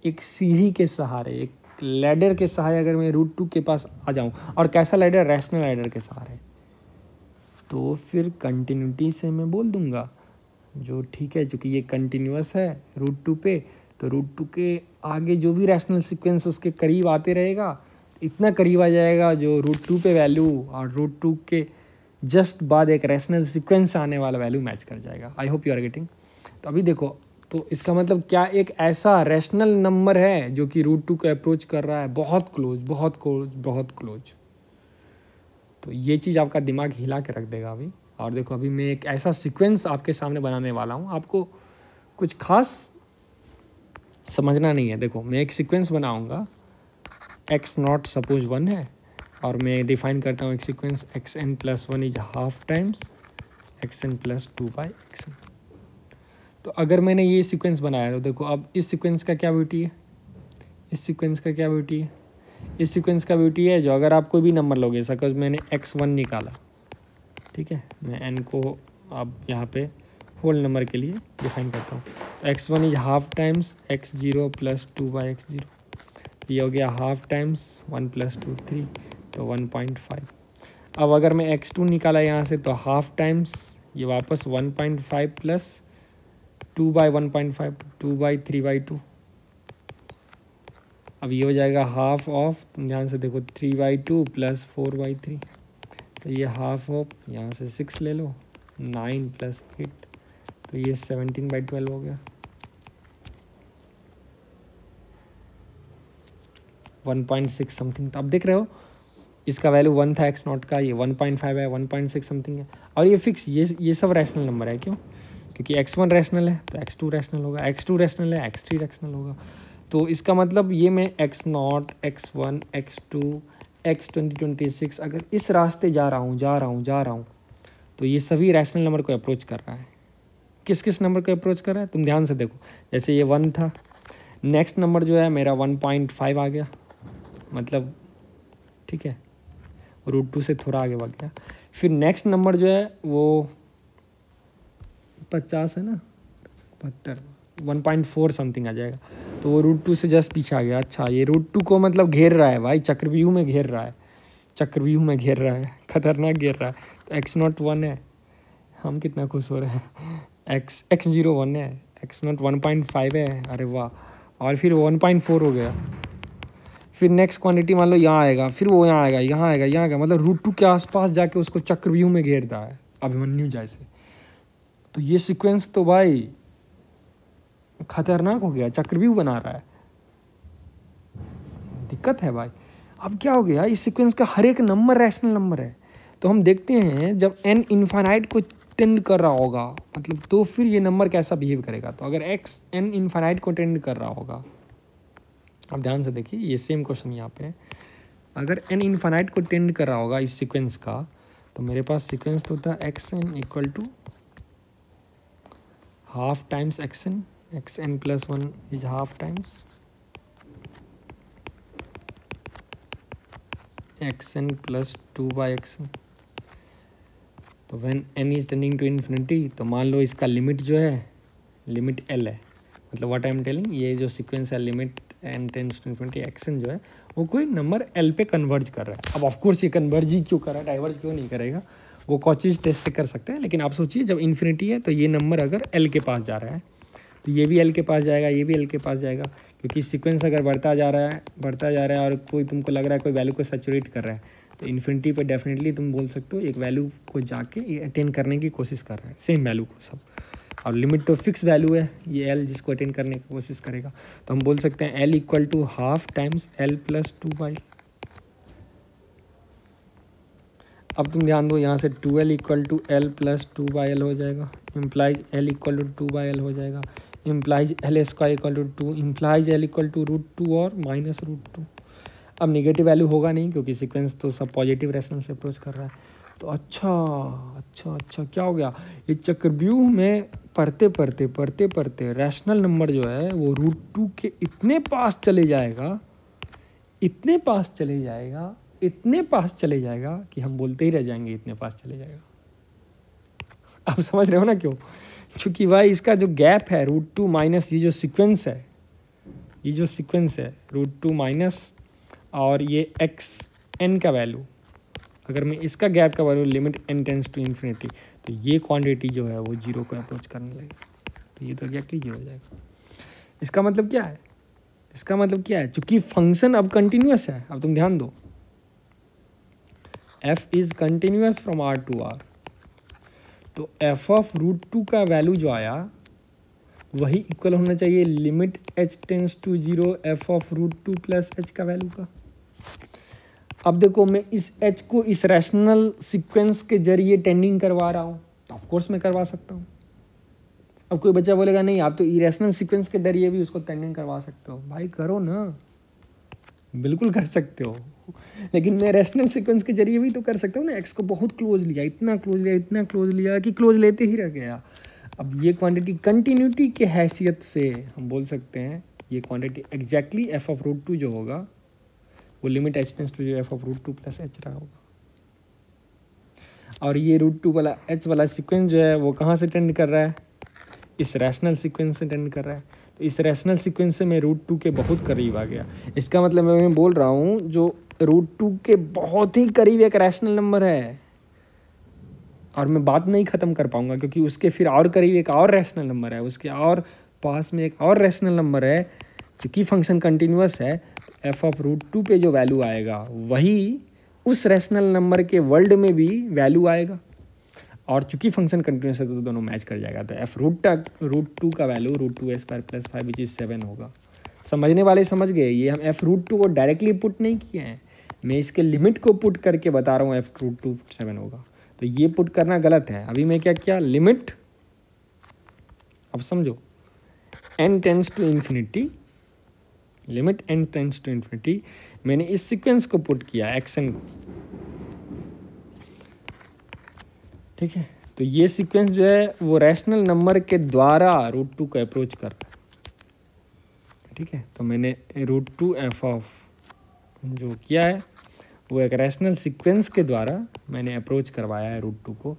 एक सीढ़ी के सहारे, एक लैडर के सहारे अगर मैं रूट 2 के पास आ जाऊं, और कैसा लैडर? रैशनल लैडर के सहारे, तो फिर कंटिन्यूटी से मैं बोल दूंगा जो ठीक है, चूँकि ये कंटिन्यूअस है रूट 2 पे, तो रूट 2 के आगे जो भी रैशनल सीक्वेंस उसके करीब आते रहेगा, इतना करीब आ जाएगा जो रूट 2 पे वैल्यू और रूट 2 के जस्ट बाद एक रैशनल सीक्वेंस आने वाला वैल्यू मैच कर जाएगा। I hope you are getting. तो अभी देखो, तो इसका मतलब क्या एक ऐसा रैशनल नंबर है जो कि रूट 2 को अप्रोच कर रहा है, बहुत क्लोज, बहुत क्लोज, बहुत क्लोज। तो ये चीज़ आपका दिमाग हिला के रख देगा अभी। और देखो, अभी मैं एक ऐसा सीक्वेंस आपके सामने बनाने वाला हूँ, आपको कुछ खास समझना नहीं है। देखो, मैं एक सीक्वेंस बनाऊँगा, एक्स नॉट सपोज 1 है, और मैं डिफाइन करता हूँ एक sequence x n plus 1 is half times x n plus 2 by x n. तो अगर मैंने ये सीक्वेंस बनाया, तो देखो अब इस सीक्वेंस का क्या ब्यूटी है, इस सीक्वेंस का क्या ब्यूटी है, इस सीक्वेंस का ब्यूटी है जो अगर आप कोई भी नंबर लोगे, सपोज मैंने x1 निकाला, ठीक है, मैं n को अब यहाँ पे होल नंबर के लिए डिफाइन करता हूँ, तो x1 is half times x0 plus 2 by x0, ये हो गया हाफ टाइम्स 1 प्लस 2 3, तो 1.5। अब अगर मैं x2 निकाला यहाँ से, तो हाफ टाइम्स ये वापस 1.5 प्लस 2 बाई 1.5, 2 बाई 3/2। अब ये हो जाएगा हाफ ऑफ, ध्यान से देखो, 3/2 प्लस 4/3, तो ये हाफ ऑफ, यहाँ से 6 ले लो, 9 प्लस 8, तो ये 17/12 हो गया। 1.6 समथिंग। तो अब देख रहे हो इसका वैल्यू 1 था x नॉट का, ये 1.5 है, 1.6 समथिंग है। और ये फिक्स, ये सब रैशनल नंबर है। क्यों? क्योंकि x1 रैशनल है तो x2 रैशनल होगा, x2 रैशनल है x3 रैशनल होगा। तो इसका मतलब ये मैं x not, x1, x2, x2026 अगर इस रास्ते जा रहा हूँ तो ये सभी रैशनल नंबर को अप्रोच कर रहा है। किस किस नंबर को अप्रोच कर रहा है तुम ध्यान से देखो। जैसे ये 1 था, नेक्स्ट नंबर जो है मेरा 1.5 आ गया, मतलब ठीक है √2 से थोड़ा आगे बढ़ गया। फिर नेक्स्ट नंबर जो है वो 50 है ना, 72, 1.4 समथिंग आ जाएगा। तो वो √2 से जस्ट पीछे आ गया। अच्छा, ये √2 को मतलब घेर रहा है भाई, चक्रव्यूह में घेर रहा है, खतरनाक घेर रहा है। तो x0 1 है, हम कितना खुश हो रहे हैं। x0 1 है, x0 1.5 है, अरे वाह। और फिर 1.4 हो गया। फिर नेक्स्ट क्वांटिटी मान लो यहाँ आएगा, फिर वो यहाँ आएगा, मतलब √2 के आसपास जाके उसको चक्रव्यूह में घेरता है अभिमन्यु जैसे। तो ये सीक्वेंस तो भाई खतरनाक हो गया, चक्रव्यूह बना रहा है, दिक्कत है भाई। अब क्या हो गया, इस सीक्वेंस का हर एक नंबर रैशनल नंबर है। तो हम देखते हैं जब n इन्फाइनाइट को टेंड कर रहा होगा मतलब, तो फिर ये नंबर कैसा बिहेव करेगा। तो अगर n इन्फाइनाइट को टेंड कर रहा होगा, अब ध्यान से देखिए ये सेम क्वेश्चन यहाँ पे, अगर n इन्फाइनाइट को टेंड कर रहा होगा इस सीक्वेंस का, तो मेरे पास सीक्वेंस तो होता है xn equal to half times xn plus 1 is half times xn plus 2/xn। तो when n is tending to infinity, तो मान लो इसका लिमिट जो है लिमिट l है, मतलब व्हाट आई एम टेलिंग, ये जो सीक्वेंस है limit n tends to infinity xn जो है वो कोई नंबर l पे कन्वर्ज कर रहा है। अब ऑफ कोर्स ये कन्वर्ज ही क्यों कर रहा है, डाइवर्ज क्यों नहीं करेगा, वो कॉचीज टेस्ट से कर सकते हैं। लेकिन आप सोचिए जब इन्फिनिटी है तो ये नंबर अगर l के पास जा रहा है तो ये भी l के पास जाएगा, ये भी l के पास जाएगा, क्योंकि सीक्वेंस अगर बढ़ता जा रहा है और कोई तुमको लग रहा है कोई वैल्यू को सैचुरेट कर रहा है, तो इन्फिनिटी पे डेफिनेटली तुम बोल सकते हो एक वैल्यू को जाके अटेन करने की कोशिश कर रहा है, सेम वैल्यू को सब। और लिमिट तो फिक्स वैल्यू है ये l, जिसको अटेन करने की कोशिश करेगा। तो हम बोल सकते हैं l equal to half times l plus 2/। अब तुम ध्यान दो, यहाँ से 2l equal to l plus 2/l हो जाएगा, implies l equal to 2/l हो जाएगा, implies l square equal to 2, implies l equal to √2 और माइनस √2। अब नेगेटिव वैल्यू होगा नहीं क्योंकि सीक्वेंस तो सब पॉजिटिव रैशनल से अप्रोच कर रहा है। तो अच्छा क्या हो गया, ये चक्रव्यूह में पढ़ते पढ़ते रैशनल नंबर जो है वो √2 के इतने पास चले जाएगा कि हम बोलते ही रह जाएंगे इतने पास चले जाएगा। आप समझ रहे हो ना क्यों? क्योंकि भाई इसका जो गैप है √2 माइनस ये जो सीक्वेंस है √2 माइनस और ये xn का वैल्यू, अगर मैं इसका गैप का value limit n tends to infinity, तो ये क्वांटिटी जो है वो 0 को अप्रोच करने लगेगी। तो ये तो एग्जैक्टली 0 हो जाएगा। इसका मतलब क्या है, चूंकि फंक्शन अब कंटिन्यूस है, अब तुम ध्यान दो, f is continuous from r to r, तो f ऑफ √2 का वैल्यू जो आया वही इक्वल होना चाहिए limit h tends to 0 f of √2 plus h का वैल्यू का। अब देखो मैं इस h को इस रैशनल सीक्वेंस के जरिए टेंडिंग करवा रहा हूँ, तो ऑफ कोर्स मैं करवा सकता हूँ। अब कोई बच्चा बोलेगा नहीं आप तो इरेशनल सीक्वेंस के जरिए भी उसको टेंडिंग करवा सकते हो। भाई करो ना, बिल्कुल कर सकते हो, लेकिन मैं रैशनल सीक्वेंस के जरिए भी तो कर सकता हूँ ना। x को बहुत क्लोज लिया, इतना क्लोज लिया कि क्लोज लेते ही रह गया। अब ये क्वांटिटी कंटिन्यूटी के हैसियत से हम बोल सकते हैं ये क्वांटिटी एग्जैक्टली f ऑफ √2 जो होगा वो limit h tends to f of √2 plus h रहा होगा। और ये √2 वाला h वाला सीक्वेंस जो है वो कहाँ से टेंड कर रहा है, इस रैशनल सीक्वेंस से टेंड कर रहा है। तो इस रैशनल सीक्वेंस से मैं √2 के बहुत करीब आ गया। इसका मतलब मैं बोल रहा हूँ जो √2 के बहुत ही करीब एक रैशनल नंबर है, और मैं बात नहीं ख़त्म कर पाऊंगा क्योंकि उसके फिर और करीब एक और रैशनल नंबर है, उसके और पास में एक और रैशनल नंबर है। क्योंकि फंक्शन कंटिन्यूस है तो f ऑफ √2 पे जो वैल्यू आएगा वही उस रैशनल नंबर के वर्ल्ड में भी वैल्यू आएगा, और चूंकि फंक्शन कंटिन्यूस है तो दोनों मैच कर जाएगा। तो f √2 का वैल्यू √2a² + 5 विच इज 7 होगा। समझने वाले समझ गए। ये हम f√2 को डायरेक्टली पुट नहीं किए हैं, मैं इसके लिमिट को पुट करके बता रहा हूँ f√2 7 होगा। तो ये पुट करना गलत है। अभी मैं क्या किया, लिमिट, अब समझो, n tends to infinity, limit n tends to infinity, मैंने इस सीक्वेंस को पुट किया xn को, ठीक है। तो ये सीक्वेंस जो है वो रैशनल नंबर के द्वारा √2 को अप्रोच कर रहा है, ठीक है। तो मैंने √2 f ऑफ जो किया है वो एक रैशनल सीक्वेंस के द्वारा मैंने अप्रोच करवाया है √2 को,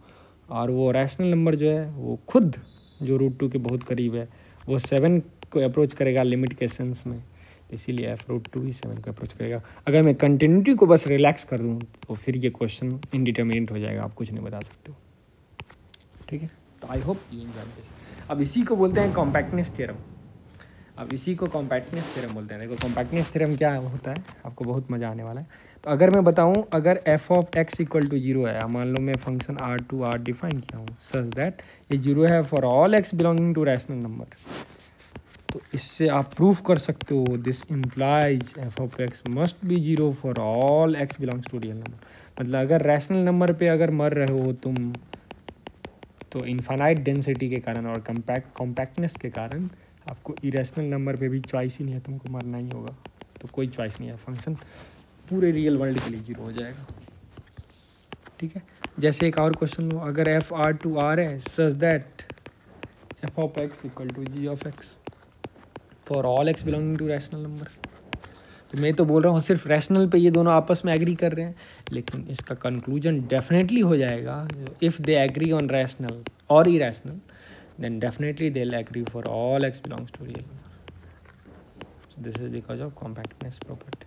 और वो रैशनल नंबर जो है वो खुद जो √2 के बहुत करीब है वो 7 को अप्रोच करेगा लिमिट के सेंस में, तो इसीलिए f√2 ही 7 को अप्रोच करेगा। अगर मैं कंटिन्यूटी को बस रिलैक्स कर दूँ तो फिर ये क्वेश्चन इनडिटर्मिनेट हो जाएगा, आप कुछ नहीं बता सकते हो, ठीक है। तो आई होप यू एंजॉय दिस। अब इसी को बोलते हैं कॉम्पैक्टनेस थ्योरम। अब इसी को कॉम्पैक्टनेस थ्योरम बोलते हैं। देखो कॉम्पैक्टनेस थ्योरम क्या होता है, आपको बहुत मज़ा आने वाला है। तो अगर मैं बताऊं, अगर f of x equal to 0 है, मान लो मैं फंक्शन R2 डिफाइन किया हूँ सच दैट ये 0 है for all x belonging to rational number, तो इससे आप प्रूफ कर सकते हो this implies f of x must be 0 for all x belongs to real number. मतलब अगर रैशनल नंबर पे अगर मर रहे हो तुम, तो इनफाइनाइट डेंसिटी के कारण और कॉम्पैक्टनेस के कारण आपको इरेशनल नंबर पे भी चॉइस ही नहीं है, तुमको मरना ही होगा, तो कोई चॉइस नहीं है, फंक्शन पूरे रियल वर्ल्ड के लिए 0 हो जाएगा, ठीक है। जैसे एक और क्वेश्चन लो, अगर f(R2R) है such that f of x equal to g of x for all x belonging to rational number. तो मैं तो बोल रहा हूँ सिर्फ रैशनल पे ये दोनों आपस में एग्री कर रहे हैं, लेकिन इसका कंक्लूजन डेफिनेटली हो जाएगा if they agree on rational और irrational, then definitely they'll agree for all x belongs to real number. So this is because of compactness property,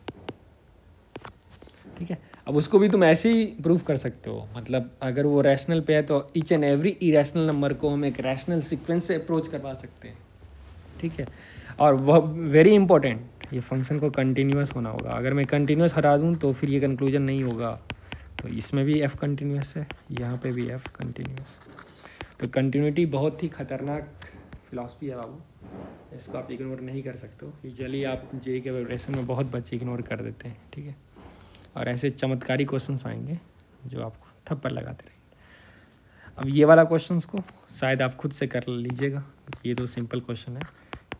ठीक है। अब उसको भी तुम ऐसे ही प्रूफ कर सकते हो, मतलब अगर वो रैशनल पे है तो each and every irrational number को हम एक रैशनल सीक्वेंस से अप्रोच करवा सकते हैं, ठीक है। और वह वेरी इंपॉर्टेंट, ये फंक्शन को कंटिन्यूस होना होगा। अगर मैं कंटिन्यूस हटा दूँ तो फिर ये कंक्लूजन नहीं होगा, तो इसमें भी f कंटिन्यूस है, यहाँ पे भी f कंटिन्यूस। तो कंटिन्यूटी बहुत ही खतरनाक फिलॉसफी है बाबू, इसको आप इग्नोर नहीं कर सकते हो। यूजुअली आप जे के प्रिपरेशन में बहुत बच्चे इग्नोर कर देते हैं, ठीक है। और ऐसे चमत्कारी क्वेश्चंस आएंगे जो आपको थप्पड़ लगाते रहेंगे। अब ये वाला क्वेश्चंस को शायद आप खुद से कर लीजिएगा, ये तो सिंपल क्वेश्चन है,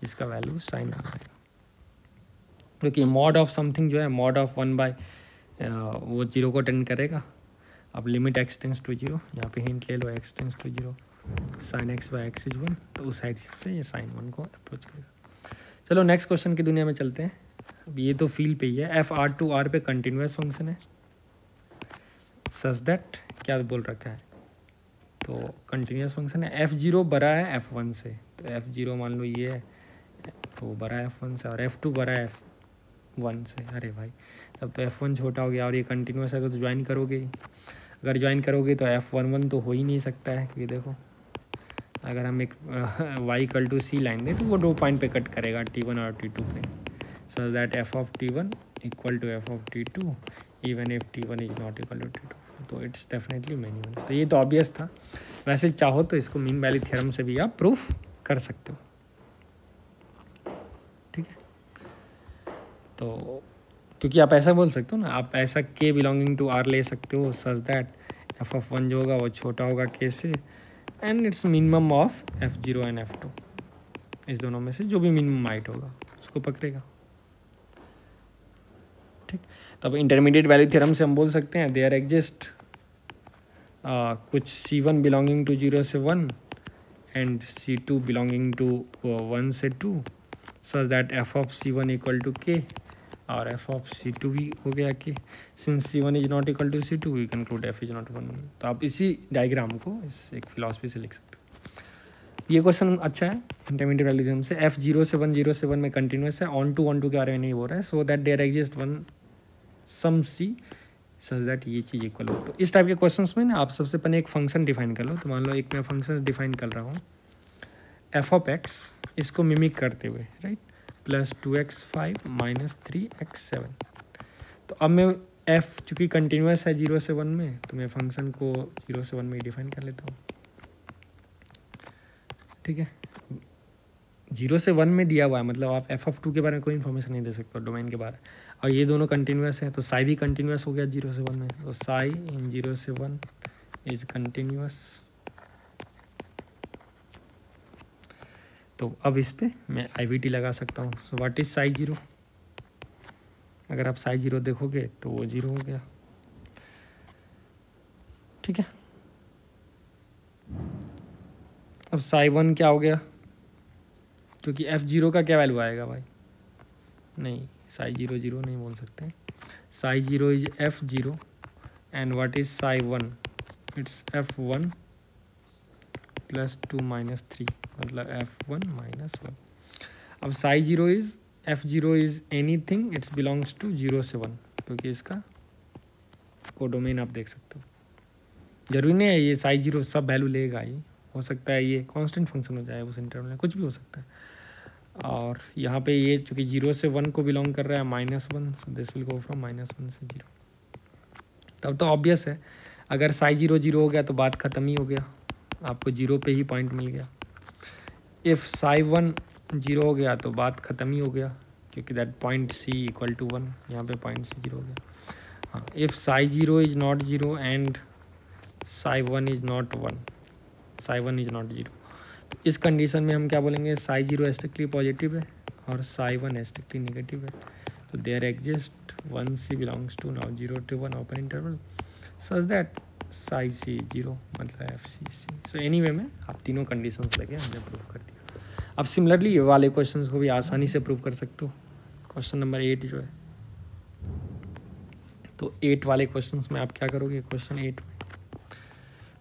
इसका वैल्यू साइन आ जाएगा, क्योंकि मॉड ऑफ समथिंग जो है मॉड ऑफ 1 वो 0 को टेंड करेगा। अब लिमिट x टेंस टू 0, यहाँ पे हिंट ले लो, x tends to 0 sine x by x is 1, तो उस साइड से ये साइन 1 को अप्रोच करेगा। चलो नेक्स्ट क्वेश्चन की दुनिया में चलते हैं। अब ये तो फील पे ही है, f(R2R) पे कंटिन्यूस फंक्शन है सच दैट क्या बोल रखा है, तो कंटिन्यूस फंक्शन है, f0 बड़ा है f1 से, तो f0 मान लो ये है तो बड़ा है f1 से, और f2 बड़ा है f1 से। अरे भाई तब तो f1 छोटा हो गया, और ये कंटिन्यूस है तो ज्वाइन करोगे ही। अगर ज्वाइन करोगे तो f11 तो हो ही नहीं सकता है, क्योंकि देखो अगर हम एक y equal to c line दें तो वो 2 पॉइंट पे कट करेगा, t1 और t2 पे, so that f of t1 equal to f of t2 even if t1 is not equal to t2, तो इट्स डेफिनेटली मिनिमम। तो ये तो ऑब्वियस था, वैसे चाहो तो इसको मीन वैल्यू थ्योरम से भी आप प्रूफ कर सकते हो, ठीक है। तो क्योंकि आप ऐसा बोल सकते हो ना, आप ऐसा k बिलोंगिंग टू r ले सकते हो सच दैट f ऑफ 1 जो होगा वो छोटा होगा k से, and it's minimum of f0 and f2, इस दोनों में से जो भी मिनिमम हाइट होगा उसको पकड़ेगा, ठीक। तो अब इंटरमीडिएट वैल्यू थ्योरम से हम बोल सकते हैं देयर एग्जिस्ट कुछ c1 बिलोंगिंग टू 0 से 1 एंड c2 बिलोंगिंग टू 1 से 2 such that f of c1 equal to k और f ऑफ c2 भी हो गया कि since c1 is not equal to c2 we conclude f is not 1। तो आप इसी डायग्राम को इस एक फिलॉसफी से लिख सकते हो। ये क्वेश्चन अच्छा है इंटरमीडिएट वैल्यू थ्योरम से, f0 से 1 0 से 1 में कंटिन्यूस है, ऑन टू के बारे में नहीं हो रहा है, so that there exist one some c such that ये चीज़ इक्वल हो। तो इस टाइप के क्वेश्चंस में ना आप सबसे पहले एक फंक्शन डिफाइन कर लो। तो मान लो एक मैं फंक्शन डिफाइन कर रहा हूँ f ऑफ x, इसको मिमिक करते हुए, right, plus 2x5 minus 3x7। तो अब मैं f चूँकि कंटिन्यूस है 0 से 1 में, तो मैं फंक्शन को 0 से 1 में डिफाइन कर लेता हूँ, ठीक है। 0 से 1 में दिया हुआ है, मतलब आप f(2) के बारे में कोई इन्फॉर्मेशन नहीं दे सकते डोमेन के बारे में। और ये दोनों कंटिन्यूस है तो साई भी कंटिन्यूस हो गया 0 से 1 में, तो साई इन 0 से 1 इज कंटिन्यूस। तो अब इस पे मैं IVT लगा सकता हूँ। So what is Sai 0? अगर आप साई 0 देखोगे तो वो 0 हो गया, ठीक है। अब साई 1 क्या हो गया, क्योंकि f0 का क्या वैल्यू आएगा भाई, नहीं साई 0 0 नहीं बोल सकते, psi 0 is f0 and what is psi 1, it's f1 plus 2 minus 3, मतलब f1 माइनस 1। अब psi 0 is f0 is anything it's belongs to 0 से 1, क्योंकि इसका कोडोमेन आप देख सकते हो। जरूरी नहीं है ये साई 0 सब वैल्यू लेगा, ये हो सकता है ये कांस्टेंट फंक्शन हो जाए उस इंटरवल में, कुछ भी हो सकता है। और यहाँ पे ये चूँकि 0 से 1 को बिलोंग कर रहा है -1, so this will go from -1 से 0। तब तो ऑब्वियस है, अगर साई 0 0 हो गया तो बात ख़त्म ही हो गया, आपको 0 पे ही पॉइंट मिल गया। इफ़ साई 1 0 हो गया तो बात ख़त्म ही हो गया, क्योंकि that point C equal to 1, यहाँ पे पॉइंट C 0 हो गया। हाँ, if psi 0 is not 0 and psi 1 is not 1, psi 1 is not 0, तो इस कंडीशन में हम क्या बोलेंगे, साई 0 स्ट्रिक्टली पॉजिटिव है और साई 1 स्ट्रिक्टली नेगेटिव है। तो there exist 1C belongs to now 0 to 1 open interval such that psi C 0, मतलब FCC। सो एनीवे में आप तीनों कंडीशंस लगे हमने प्रूव कर दिया। अब सिमिलरली ये वाले क्वेश्चंस को भी आसानी से प्रूव कर सकते हो। क्वेश्चन नंबर 8 जो है, तो 8 वाले क्वेश्चंस में आप क्या करोगे, क्वेश्चन 8 में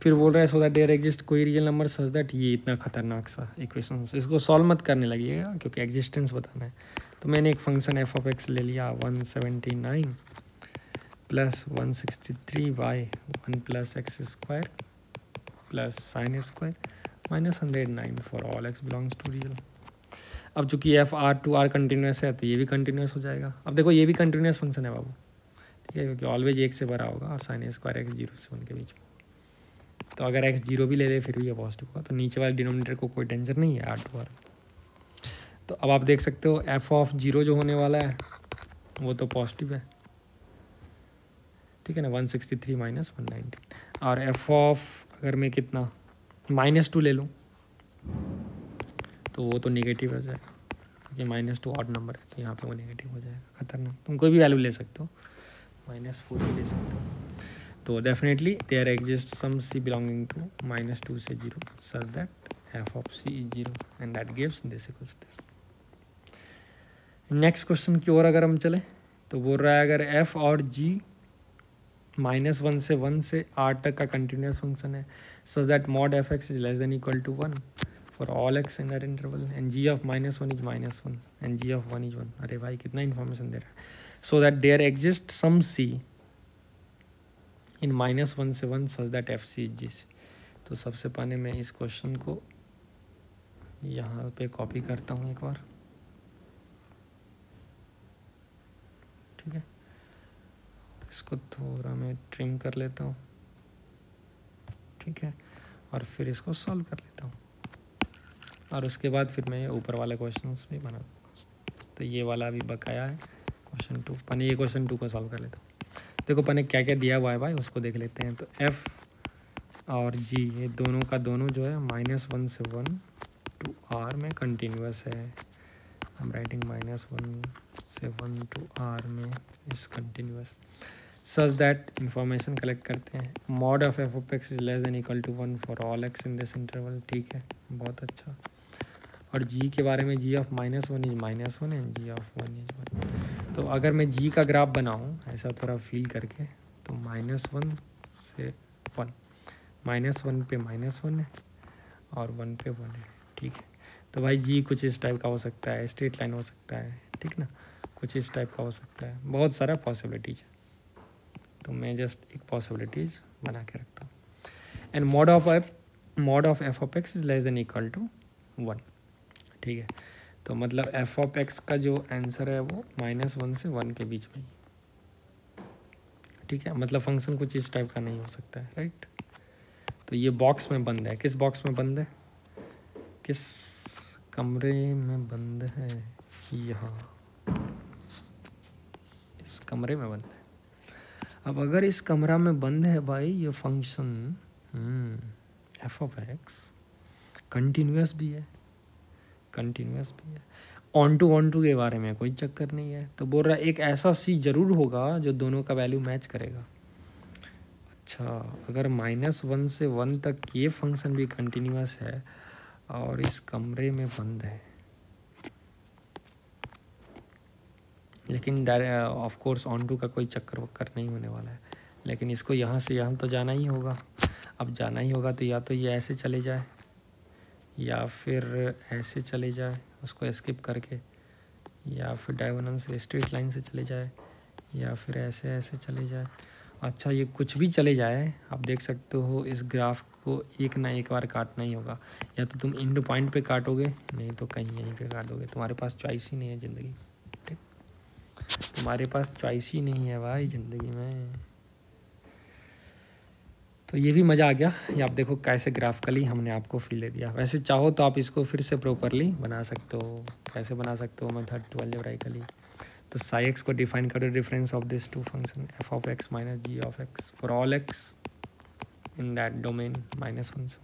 फिर बोल रहा है सो दैट देयर एग्जिस्ट कोई रियल नंबर सच दैट, ये इतना खतरनाक सा इक्वेशन, इसको सॉल्व मत करने लगिएगा क्योंकि एग्जिस्टेंस बताना है। तो मैंने एक फंक्शन f(x) ले लिया 179 plus 163y 1 plus x square plus sine square minus 109 for all x belongs to real. अब चूंकि f(r)(2)r कंटिन्यूस है तो ये भी कंटिन्यूस हो जाएगा। अब देखो ये भी कंटिन्यूस फंक्शन है बाबू, ठीक है, क्योंकि ऑलवेज 1 से बड़ा होगा और साइन स्क्वायर x 0 से 1 के बीच में। तो अगर x 0 भी ले ले फिर भी ये पॉजिटिव होगा, तो नीचे वाले डिनोमिनेटर को कोई टेंशन नहीं है r2r। तो अब आप देख सकते हो f(0) जो होने वाला है वो तो पॉजिटिव है, ठीक है ना, 163 माइनस 119। और अगर मैं कितना -2 ले लूँ तो वो तो नेगेटिव हो जाएगा, क्योंकि -2 ऑड नंबर है, तो यहाँ पे वो नेगेटिव हो जाएगा, खतरनाक। तुम कोई भी वैल्यू ले सकते हो, -4 भी ले सकते हो। तो definitely there exist some C belonging to -2 से 0 such that f(c) is 0 and that gives this equals this. Next question की ओर अगर हम चले तो बोल रहा है अगर f और g -1 से 1 से r तक का कंटिन्यूस फंक्शन है such that mod f(x) is less than equal to 1 for all x in that interval and g of -1 is -1 and g of 1 is 1। अरे भाई कितना इन्फॉर्मेशन दे रहा है। So that there exist some c in -1 से 1 such that f(c) is g। तो सबसे पहले मैं इस क्वेश्चन को यहाँ पे कॉपी करता हूँ एक बार, ठीक है, इसको थोड़ा मैं ट्रिम कर लेता हूँ, ठीक है, और फिर इसको सॉल्व कर लेता हूँ और उसके बाद फिर मैं ऊपर वाले क्वेश्चंस भी बना दूँगा। तो ये वाला अभी बकाया है क्वेश्चन 2, पहले ये क्वेश्चन 2 को सॉल्व कर लेता हूँ। देखो पहले क्या क्या दिया हुआ है भाई उसको देख लेते हैं। तो f और g ये दोनों का दोनों जो है -1 से 1 to r में कंटिन्यूस है। हम राइटिंग -1 से 1 to r में इस continuous such that information collect करते हैं। Mod of f(x) is less than equal to 1 for all x in this interval, ठीक है, बहुत अच्छा। और g के बारे में g of -1 is -1 and g of 1 is 1। तो अगर मैं g का ग्राफ बनाऊँ ऐसा थोड़ा फील करके, तो -1 से 1, -1 पे -1 है और 1 पे 1 है, ठीक है। तो भाई g कुछ इस टाइप का हो सकता है, स्ट्रेट लाइन हो सकता है, ठीक ना, कुछ इस टाइप का हो सकता है, बहुत सारा पॉसिबिलिटीज है। तो मैं जस्ट एक पॉसिबिलिटीज़ बना के रखता हूँ। And mod of f(x) is less than equal to 1, ठीक है। तो मतलब f(x) का जो आंसर है वो -1 से 1 के बीच में, ठीक है, मतलब फंक्शन कुछ इस टाइप का नहीं हो सकता है, राइट। तो ये बॉक्स में बंद है, किस बॉक्स में बंद है, किस कमरे में बंद है, यहाँ इस कमरे में बंद है। अब अगर इस कमरा में बंद है भाई ये function F of x continuous भी है, ऑन टू के बारे में कोई चक्कर नहीं है। तो बोल रहा है एक ऐसा सी जरूर होगा जो दोनों का वैल्यू मैच करेगा। अच्छा, अगर -1 से 1 तक ये फंक्शन भी कंटिन्यूस है और इस कमरे में बंद है, लेकिन ऑफ कोर्स ऑन टू का कोई चक्कर वक्कर नहीं होने वाला है, लेकिन इसको यहाँ से यहाँ तो जाना ही होगा। अब जाना ही होगा तो या तो ये ऐसे चले जाए या फिर ऐसे चले जाए उसको स्किप करके, या फिर डायगोनल से स्ट्रेट लाइन से चले जाए, या फिर ऐसे ऐसे चले जाए। अच्छा, ये कुछ भी चले जाए, आप देख सकते हो इस ग्राफ को एक ना एक बार काटना ही होगा। या तो तुम एंड पॉइंट पे काटोगे, नहीं तो कहीं यहीं पे काटोगे। तुम्हारे पास चॉइस ही नहीं है ज़िंदगी, ठीक, तुम्हारे पास चॉइस ही नहीं है भाई ज़िंदगी में। तो ये भी मज़ा आ गया। ये आप देखो कैसे ग्राफिकली हमने आपको फील दे दिया। वैसे चाहो तो आप इसको फिर से प्रॉपरली बना सकते हो। कैसे बना सकते हो मेथड टू अलजेब्राइकली? तो साई एक्स को डिफाइन करो, difference of this two function F of x minus G of x for all x in that domain -1 से।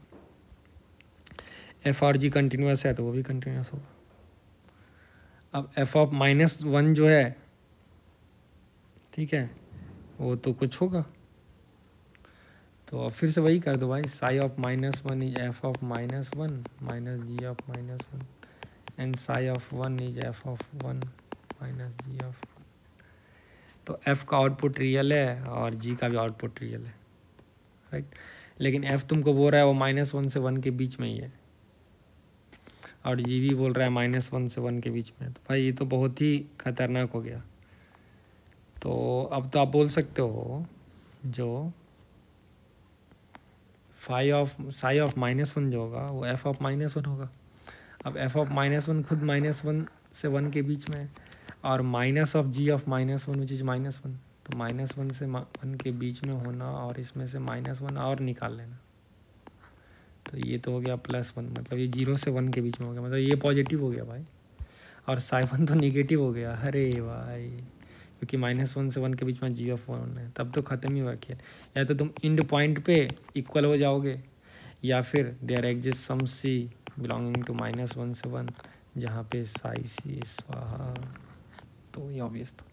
एफ और जी कंटिन्यूस है तो वो भी कंटिन्यूस होगा। अब एफ ऑफ -1 जो है, ठीक है, वो तो कुछ होगा। तो अब फिर से वही कर दो भाई, sigh of -1 is F of -1 minus G of -1 and sigh of 1 is F of 1 minus G of. तो एफ का आउटपुट रियल है और जी का भी आउटपुट रियल है, राइट। लेकिन एफ तुमको बोल रहा है वो -1 से 1 के बीच में ही है, और जी भी बोल रहा है -1 से 1 के बीच में। तो भाई ये तो बहुत ही खतरनाक हो गया। तो अब तो आप बोल सकते हो जो साई ऑफ -1 जो होगा वो एफ ऑफ -1 होगा। अब एफ ऑफ -1 खुद -1 से 1 के बीच में है, और minus of g of -1 which is -1, तो -1 से 1 के बीच में होना और इसमें से -1 और निकाल लेना। तो ये तो हो गया +1, मतलब ये 0 से 1 के बीच में हो गया, मतलब ये पॉजिटिव हो गया भाई, और साई 1 तो निगेटिव हो गया। अरे भाई, क्योंकि -1 से 1 के बीच में जी ऑफ 1 है, तब तो ख़त्म ही हुआ खेल। या तो तुम इंड पॉइंट पे इक्वल हो जाओगे, या फिर there exist some c belonging to -1 से 1 जहाँ पे साई सी स्वाहा। तो ये ऑब्वियस था।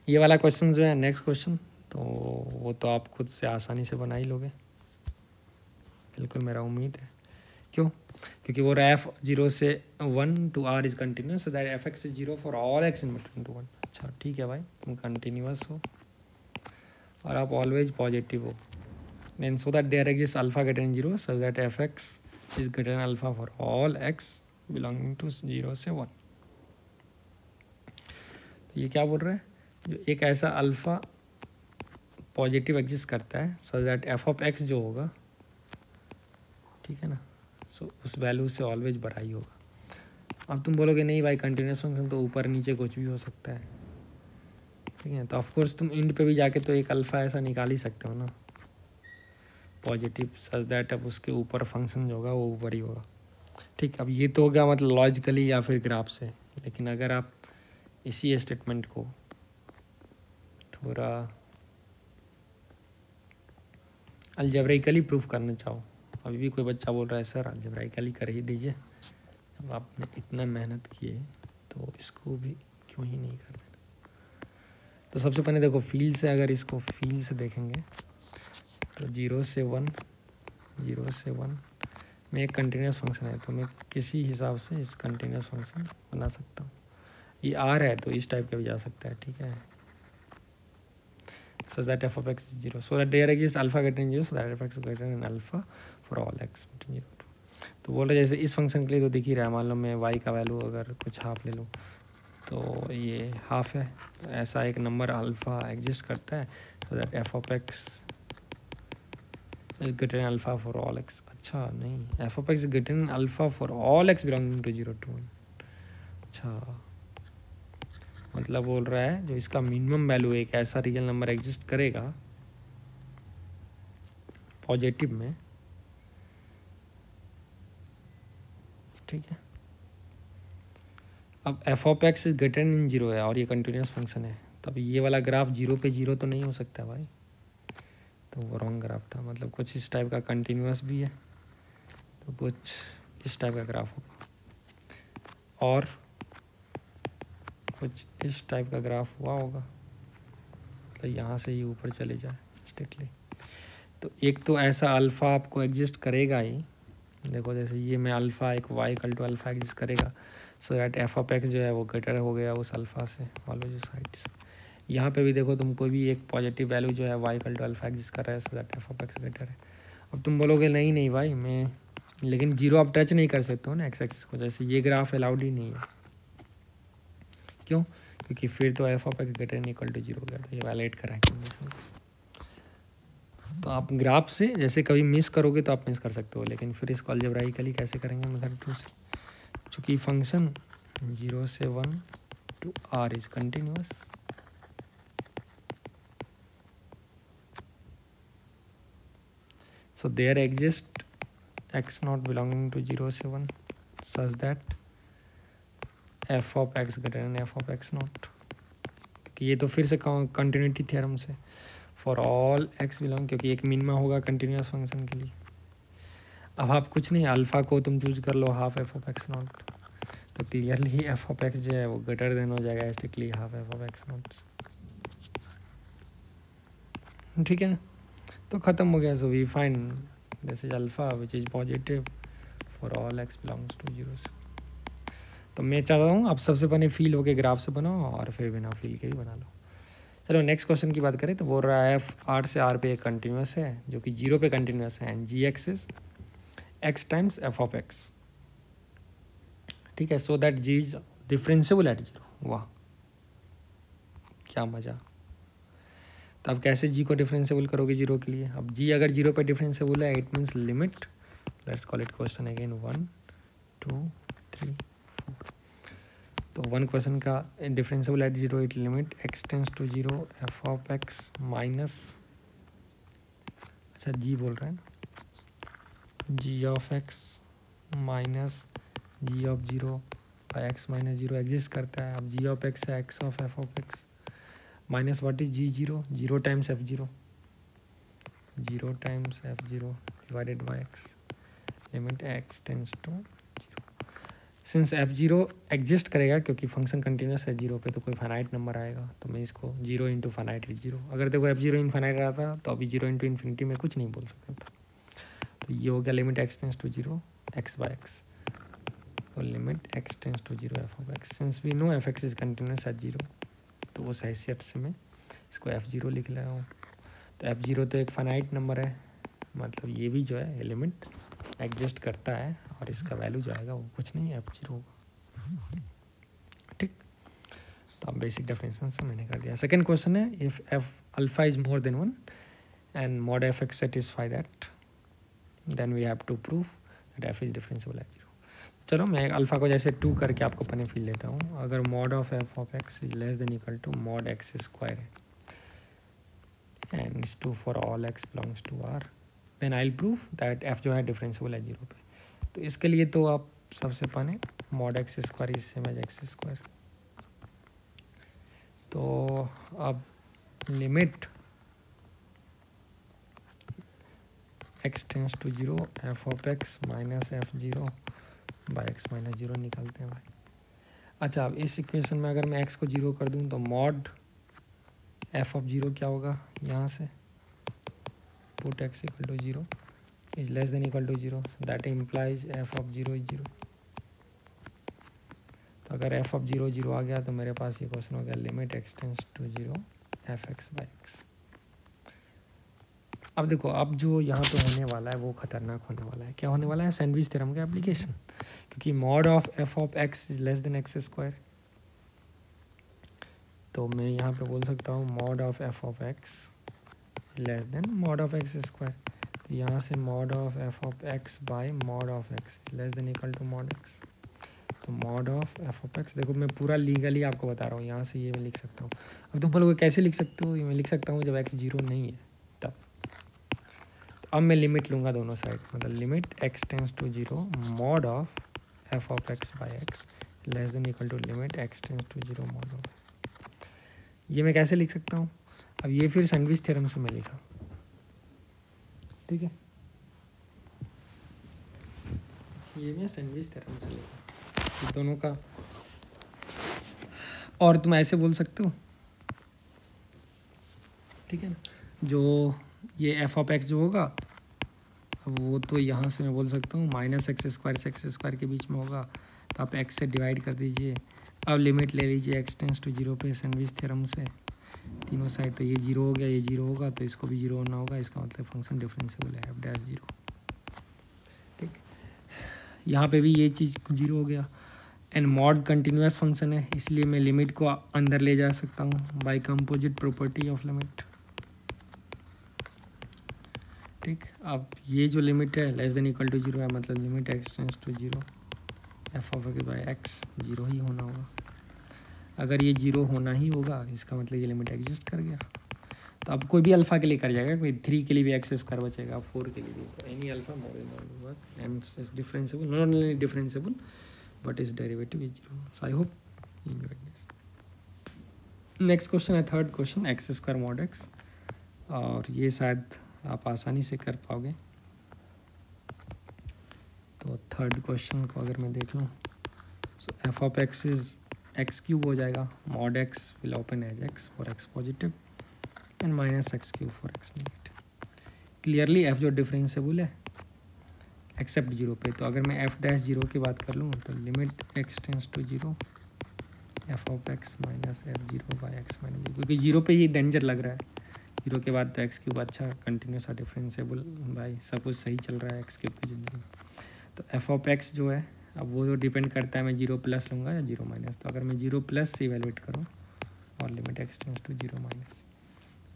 ये वाला क्वेश्चन जो है नेक्स्ट क्वेश्चन, तो वो तो आप खुद से आसानी से बना ही लोगे, बिल्कुल मेरा उम्मीद है। क्यों? क्योंकि वो एफ 0 से 1 to are is continuous, that F x is 0 for all x in between to 1। अच्छा ठीक है भाई, तुम कंटिन्यूस हो और आप ऑलवेज पॉजिटिव हो, then so that there exist alpha greater than 0 so that F x is greater than alpha for all x belonging to 0 से 1। तो ये क्या बोल रहा है, जो एक ऐसा अल्फा पॉजिटिव एग्जिस्ट करता है so that F of x जो होगा, ठीक है ना, सो उस वैल्यू से ऑलवेज बड़ा ही होगा। अब तुम बोलोगे नहीं भाई कंटिन्यूस फंक्शन तो ऊपर नीचे कुछ भी हो सकता है, ठीक है, तो ऑफकोर्स तुम इंड पे भी जाके तो एक अल्फ़ा ऐसा निकाल ही सकते हो ना पॉजिटिव, सच दैट अब उसके ऊपर फंक्शन जो होगा वो ऊपर ही होगा। ठीक, अब ये तो हो गया मतलब लॉजिकली या फिर ग्राफ से। लेकिन अगर आप इसी स्टेटमेंट को थोड़ा अलजेब्राइकली प्रूफ करना चाहो, अभी भी कोई बच्चा बोल रहा है सर अलजेब्राइकली कर ही दीजिए, अब आपने इतना मेहनत किए तो इसको भी क्यों ही नहीं कर देना। तो सबसे पहले देखो फील्ड से, अगर इसको फील्ड से देखेंगे तो 0 से 1 में एक कंटिन्यूस फंक्शन है, तो मैं किसी हिसाब से इस कंटिन्यूस फंक्शन बना सकता हूँ। ये आर है तो इस टाइप का भी जा सकता है, ठीक है, such that f of x is 0 so that there exists alpha greater than 0 so that f x is greater than alpha for all x between 0 to। तो बोल रहे जैसे इस फंक्शन के लिए तो दिख ही रहा है, मान लो मैं y का वैल्यू अगर कुछ हाफ ले लूँ तो ये हाफ है, तो ऐसा एक नंबर अल्फ़ा एग्जिस्ट करता है so that F of x is greater than alpha for all x. अच्छा नहीं, f of x is greater than alpha for all x belonging to 0 to 1। अच्छा मतलब बोल रहा है जो इसका मिनिमम वैल्यू एक ऐसा रियल नंबर एग्जिस्ट करेगा पॉजिटिव में ठीक है। अब F of x is greater in zero है और ये कंटिन्यूस फंक्शन है, तब ये वाला ग्राफ जीरो पे जीरो तो नहीं हो सकता भाई, तो वो रॉन्ग ग्राफ था। मतलब कुछ इस टाइप का कंटिन्यूस भी है तो कुछ इस टाइप का ग्राफ होगा और कुछ इस टाइप का ग्राफ हुआ होगा, मतलब यहाँ से ही ऊपर चले जाए स्ट्रिक्टली। तो एक तो ऐसा अल्फ़ा आपको एग्जिस्ट करेगा ही, देखो जैसे ये मैं अल्फ़ा एक Y equal to alpha exist करेगा, so that F of x जो है वो ग्रेटर हो गया उस अल्फ़ा से वालों जो साइड्स। यहाँ पे भी देखो तुमको भी एक पॉजिटिव वैल्यू जो है y equal to alpha exist कर रहा है, so that F of x greater है। अब तुम बोलोगे नहीं नहीं भाई मैं, लेकिन जीरो आप टच नहीं कर सकते हो ना एक्स एक्सिस को, जैसे ये ग्राफ अलाउड ही नहीं है। क्यों? क्योंकि फिर तो f of x greater than equal to zero हो गया, तो ये वैलिडेट करा है कंडीशन। तो आप ग्राफ से जैसे कभी मिस करोगे तो आप मिस कर सकते हो, लेकिन फिर इसको अलजेब्राइकली कैसे करेंगे मेथड 2 से, चूँकि फंक्शन 0 से 1 to r is continuous, so there exists x naught belonging to 0 से 1 such that f of x greater than f of x naught, क्योंकि ये तो फिर से कंटिन्यूटी थ्योरम से फॉर ऑल एक्स बिलोंग, क्योंकि एक मिनिमा होगा कंटिन्यूस फंक्शन के लिए। अब आप कुछ नहीं, अल्फ़ा को तुम चूज कर लो half F of x not, तो क्लियरली एफ ऑफ एक्स जो है वो ग्रेटर देन हो जाएगा strictly half F of x not, ठीक है। तो ख़त्म हो गया। So we find this is alpha which is positive for all x belongs to zero. तो मैं चाहता हूँ आप सबसे पहले फील होके ग्राफ से बनाओ और फिर बिना फील के भी बना लो। चलो नेक्स्ट क्वेश्चन की बात करें तो बोल रहा है एफ आर से आर पे एक कंटिन्यूस है जो कि जीरो पे कंटिन्यूस है, and g x is x times f of x, ठीक है, so that g is differentiable at zero. वाह क्या मज़ा। तो अब कैसे जी को डिफरेंशिएबल करोगे जीरो के लिए? अब जी अगर जीरो पे डिफरेंशिएबल है it means limit, let's call it question again 1 2 3 4। तो वन क्वेश्चन का differentiable at zero it limit x tends to zero F of x minus, अच्छा जी बोल रहे हैं ना, G of x minus G of zero by x minus zero exist करता है। अब जी ऑफ एक्स है X of F of x minus what is G zero, zero times f zero, zero times f zero divided by x, limit x tends to zero. Since f zero exist करेगा क्योंकि function continuous है zero पे, तो कोई finite number आएगा, तो मैं इसको zero into finite is zero. अगर देखो एफ जीरो इनफाइनाइट रहा था तो अभी जीरो इंटू इन्फिनिटी में कुछ नहीं बोल सकता था। तो ये हो गया limit x tends to zero X by x, तो limit x tends to zero F of X. Since we know F x is continuous at zero, तो उस हैसियत से मैं इसको एफ जीरो लिख रहा हूँ। तो एफ जीरो तो एक फाइनाइट नंबर है, मतलब ये भी जो है एलिमेंट एग्जिस्ट करता है और इसका वैल्यू जो आएगा वो कुछ नहीं एफ जीरो होगा, ठीक। तो अब बेसिक डेफिनेशन से मैंने कर दिया। सेकंड क्वेश्चन है if f alpha is more than 1 and mod F x satisfy that then we have to prove that f is differentiable at zero. चलो मैं अल्फ़ा को जैसे 2 करके आपको पहले फील लेता हूँ। अगर mod of F of x is less than equal to mod x square है and is two for all x belongs to R, then I will prove that F जो है डिफरेंशिएबल है जीरो पे। तो इसके लिए तो आप सबसे पहले mod x square is same as x square, तो अब limit x tends to zero F of x minus f zero by x minus zero निकालते हैं भाई। अच्छा अब इस इक्वेशन में अगर मैं एक्स को जीरो कर दूं तो मॉड एफ ऑफ जीरो क्या होगा, यहाँ से put x equal to zero is less than equal to zero, that implies f of zero is zero. तो अगर एफ ऑफ जीरो जीरो आ गया तो मेरे पास ये क्वेश्चन हो गया limit x tends to zero f x by x. अब देखो अब जो यहाँ पे होने वाला है वो खतरनाक होने वाला है। क्या होने वाला है? सैंडविच थ्योरम का एप्लीकेशन, क्योंकि mod of F of x is less than X square, तो मैं यहाँ पे बोल सकता हूँ mod of F of X less than mod of X square. तो यहाँ से mod of F of x by mod of X less than equal to mod X, तो mod of F of X, देखो मैं पूरा legally आपको बता रहा हूँ, यहाँ से ये मैं लिख सकता हूँ। अब तुम बोलोगे कैसे लिख सकते हो? ये मैं लिख सकता हूँ जब एक्स जीरो नहीं है तब। तो अब मैं लिमिट लूँगा दोनों साइड, मतलब limit x tends to zero mod of F of x by x less than equal to limit x tends to zero mono. ये मैं कैसे लिख सकता हूँ? अब ये फिर सैंडविच थ्योरम से मैं लिखा, ठीक है, ये मैं सैंडविच थ्योरम से लिखा दोनों का। और तुम ऐसे बोल सकते हो, ठीक है ना, जो ये एफ ऑफ एक्स जो होगा अब वो तो यहाँ से मैं बोल सकता हूँ माइनस एक्स स्क्वायर से एक्स स्क्वायर के बीच में होगा, तो आप एक्स से डिवाइड कर दीजिए। अब लिमिट ले लीजिए एक्स टेंस टू जीरो पे सैंडविच थ्योरम से, तीनों साइड, तो ये जीरो हो गया, ये जीरो होगा, तो इसको भी जीरो होना होगा, इसका मतलब फंक्शन डिफरेंशिएबल है एफ डैश जीरो, ठीक। यहाँ पे भी ये चीज़ जीरो हो गया। एंड मॉड कंटिन्यूस फंक्शन है, इसलिए मैं लिमिट को अंदर ले जा सकता हूँ by composite property of limit, ठीक। अब ये जो लिमिट है less than equal to zero है, मतलब limit x tends to zero F of x by X zero ही होना होगा। अगर ये जीरो होना ही होगा इसका मतलब ये लिमिट एग्जिस्ट कर गया। तो अब कोई भी अल्फ़ा के लिए कर जाएगा, कोई 3 के लिए भी एक्स स्क्वायर बचेगा, 4 के लिए भी, तो any alpha more than work and is differentiable, not only differentiable but is derivative is zero. So I hope you enjoyed this. Next question है third question, X square mod X, और ये शायद आप आसानी से कर पाओगे। तो थर्ड क्वेश्चन को अगर मैं देख लूँ, so F of x is X cube हो जाएगा, mod X will open as X for X positive and minus x cube for X negative. Clearly F जो डिफरेंशिएबल है एक्सेप्ट जीरो पे, तो अगर मैं एफ डैश जीरो की बात कर लूँ तो limit x tends to zero F of x minus f zero by x minus zero, क्योंकि जीरो पे ये डेंजर लग रहा है, जीरो के बाद तो एक्स क्यूब अच्छा कंटिन्यूस और डिफरेंशिएबल, भाई सब कुछ सही चल रहा है एक्स क्यूब की ज़िंदगी। तो एफ ऑफ एक्स जो है अब वो जो डिपेंड करता है मैं जीरो प्लस लूँगा या जीरो माइनस, तो अगर मैं जीरो प्लस से इवेलुएट करूँ और limit x tends to zero minus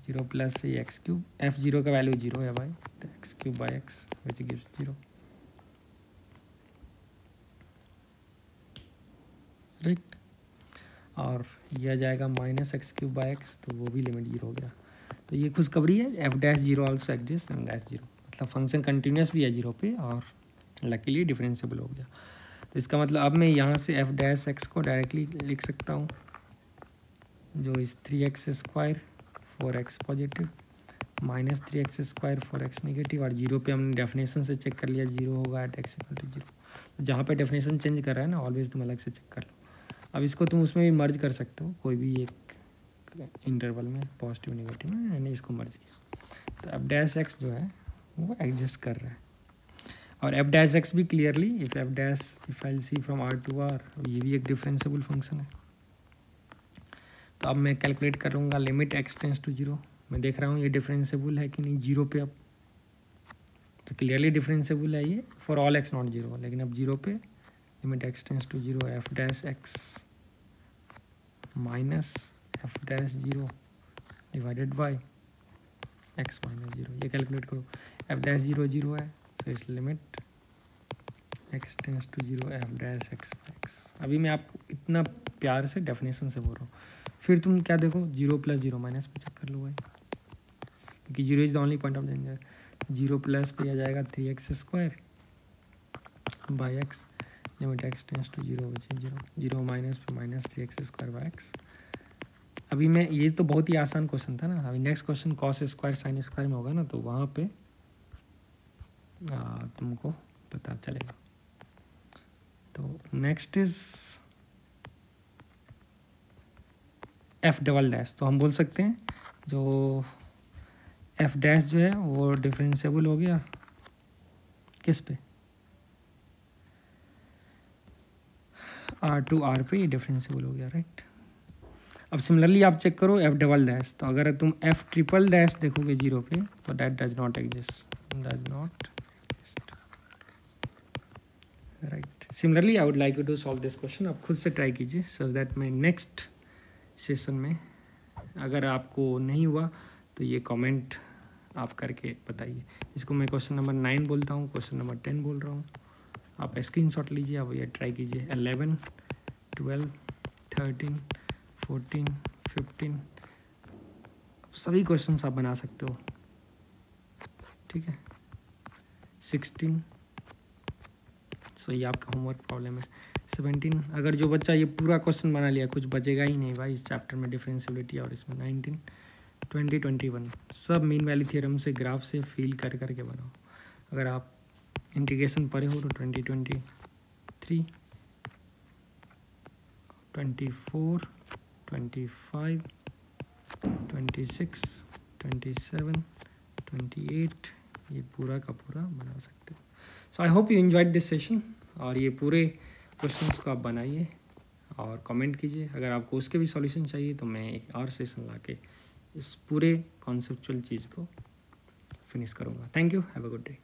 zero plus से एक्स क्यूब, एफ जीरो का वैल्यू जीरो है भाई, तो x cube by x which gives zero, right. और यह जाएगा minus x cube by x, तो वो भी लिमिट जीरो हो गया। तो ये खुशखबरी है, F dash zero also exist and dash zero, मतलब फंक्शन कंटिन्यूस भी है जीरो पे और लकीली डिफरेंशिएबल हो गया। तो इसका मतलब अब मैं यहाँ से एफ डैश एक्स को डायरेक्टली लिख सकता हूँ, जो इस 3x square 4x positive minus 3x square 4x negative, और जीरो पे हमने डेफिनेशन से चेक कर लिया जीरो होगा at x equal to zero. जहाँ पे डेफिनेशन चेंज कर रहा है ना ऑलवेज तुम अलग से चेक कर लो। अब इसको तुम उसमें भी मर्ज कर सकते हो, कोई भी एक इंटरवल में पॉजिटिव नेगेटिव में, मैंने इसको मर्ज किया। तो एफ डैश एक्स जो है वो एग्जिस्ट कर रहा है, और एफ डैश एक्स भी clearly if f dash if I see from are to r, ये भी एक डिफरेंशिएबल फंक्शन है। तो अब मैं कैलकुलेट करूँगा limit x tends to zero, मैं देख रहा हूँ ये डिफरेंशिएबल है कि नहीं जीरो पे। अब तो क्लियरली डिफरेंशिएबल है ये for all x not zero, लेकिन अब जीरो पे limit x tends to zero f dash x minus f dash zero divided by x minus zero, ये कैलकुलेट करो। एफ डैश जीरो जीरो है, सो इस limit x tends to zero f dash x by x. अभी मैं आपको इतना प्यार से डेफिनेशन से बोल रहा हूँ, फिर तुम क्या देखो जीरो प्लस जीरो माइनस पे चेक कर लो भाई, क्योंकि zero is the only point of danger. Zero plus पे आ जाएगा 3x square by x limit x tends to zero which is zero, zero minus पे minus 3x square by x. अभी मैं ये तो बहुत ही आसान क्वेश्चन था ना, अभी next question cos square sine square में होगा ना, तो वहाँ पे तुमको पता चलेगा। तो next is F double dash, तो हम बोल सकते हैं जो एफ डैश जो है वो डिफरेंशिएबल हो गया किस पे, आर टू आर पे डिफरेंशिएबल हो गया, राइट। अब सिमिलरली आप चेक करो एफ डबल डैश, तो अगर तुम एफ ट्रिपल डैश देखोगे जीरो पे तो that does not exist, right. Similarly I would like you to solve this question, आप खुद से ट्राई कीजिए सच दैट मैं नेक्स्ट सेशन में, अगर आपको नहीं हुआ तो ये कमेंट आप करके बताइए। इसको मैं क्वेश्चन नंबर 9 बोलता हूँ, क्वेश्चन नंबर 10 बोल रहा हूँ, आप स्क्रीनशॉट लीजिए, आप ये ट्राई कीजिए। 11 12 13 14 15 सभी क्वेश्चंस आप बना सकते हो, ठीक है। 16 सो ये आपका होमवर्क प्रॉब्लम है। 17 अगर जो बच्चा ये पूरा क्वेश्चन बना लिया, कुछ बचेगा ही नहीं भाई इस चैप्टर में डिफरेंशियबिलिटी और इसमें। 19, 20, 21 सब मीन वैल्यू थ्योरम से ग्राफ से फील कर करके बनाओ। अगर आप इंटीग्रेशन पढ़े हो तो 20, 23, 24, 25, 26, 27, 28 ये पूरा का पूरा बना सकते हो। So I hope you enjoyed this session. और ये पूरे क्वेश्चंस को आप बनाइए और कमेंट कीजिए। अगर आपको उसके भी सॉल्यूशन चाहिए तो मैं एक और सेशन ला के इस पूरे कॉन्सेप्चुअल चीज़ को फिनिश करूँगा। Thank you, have a good day.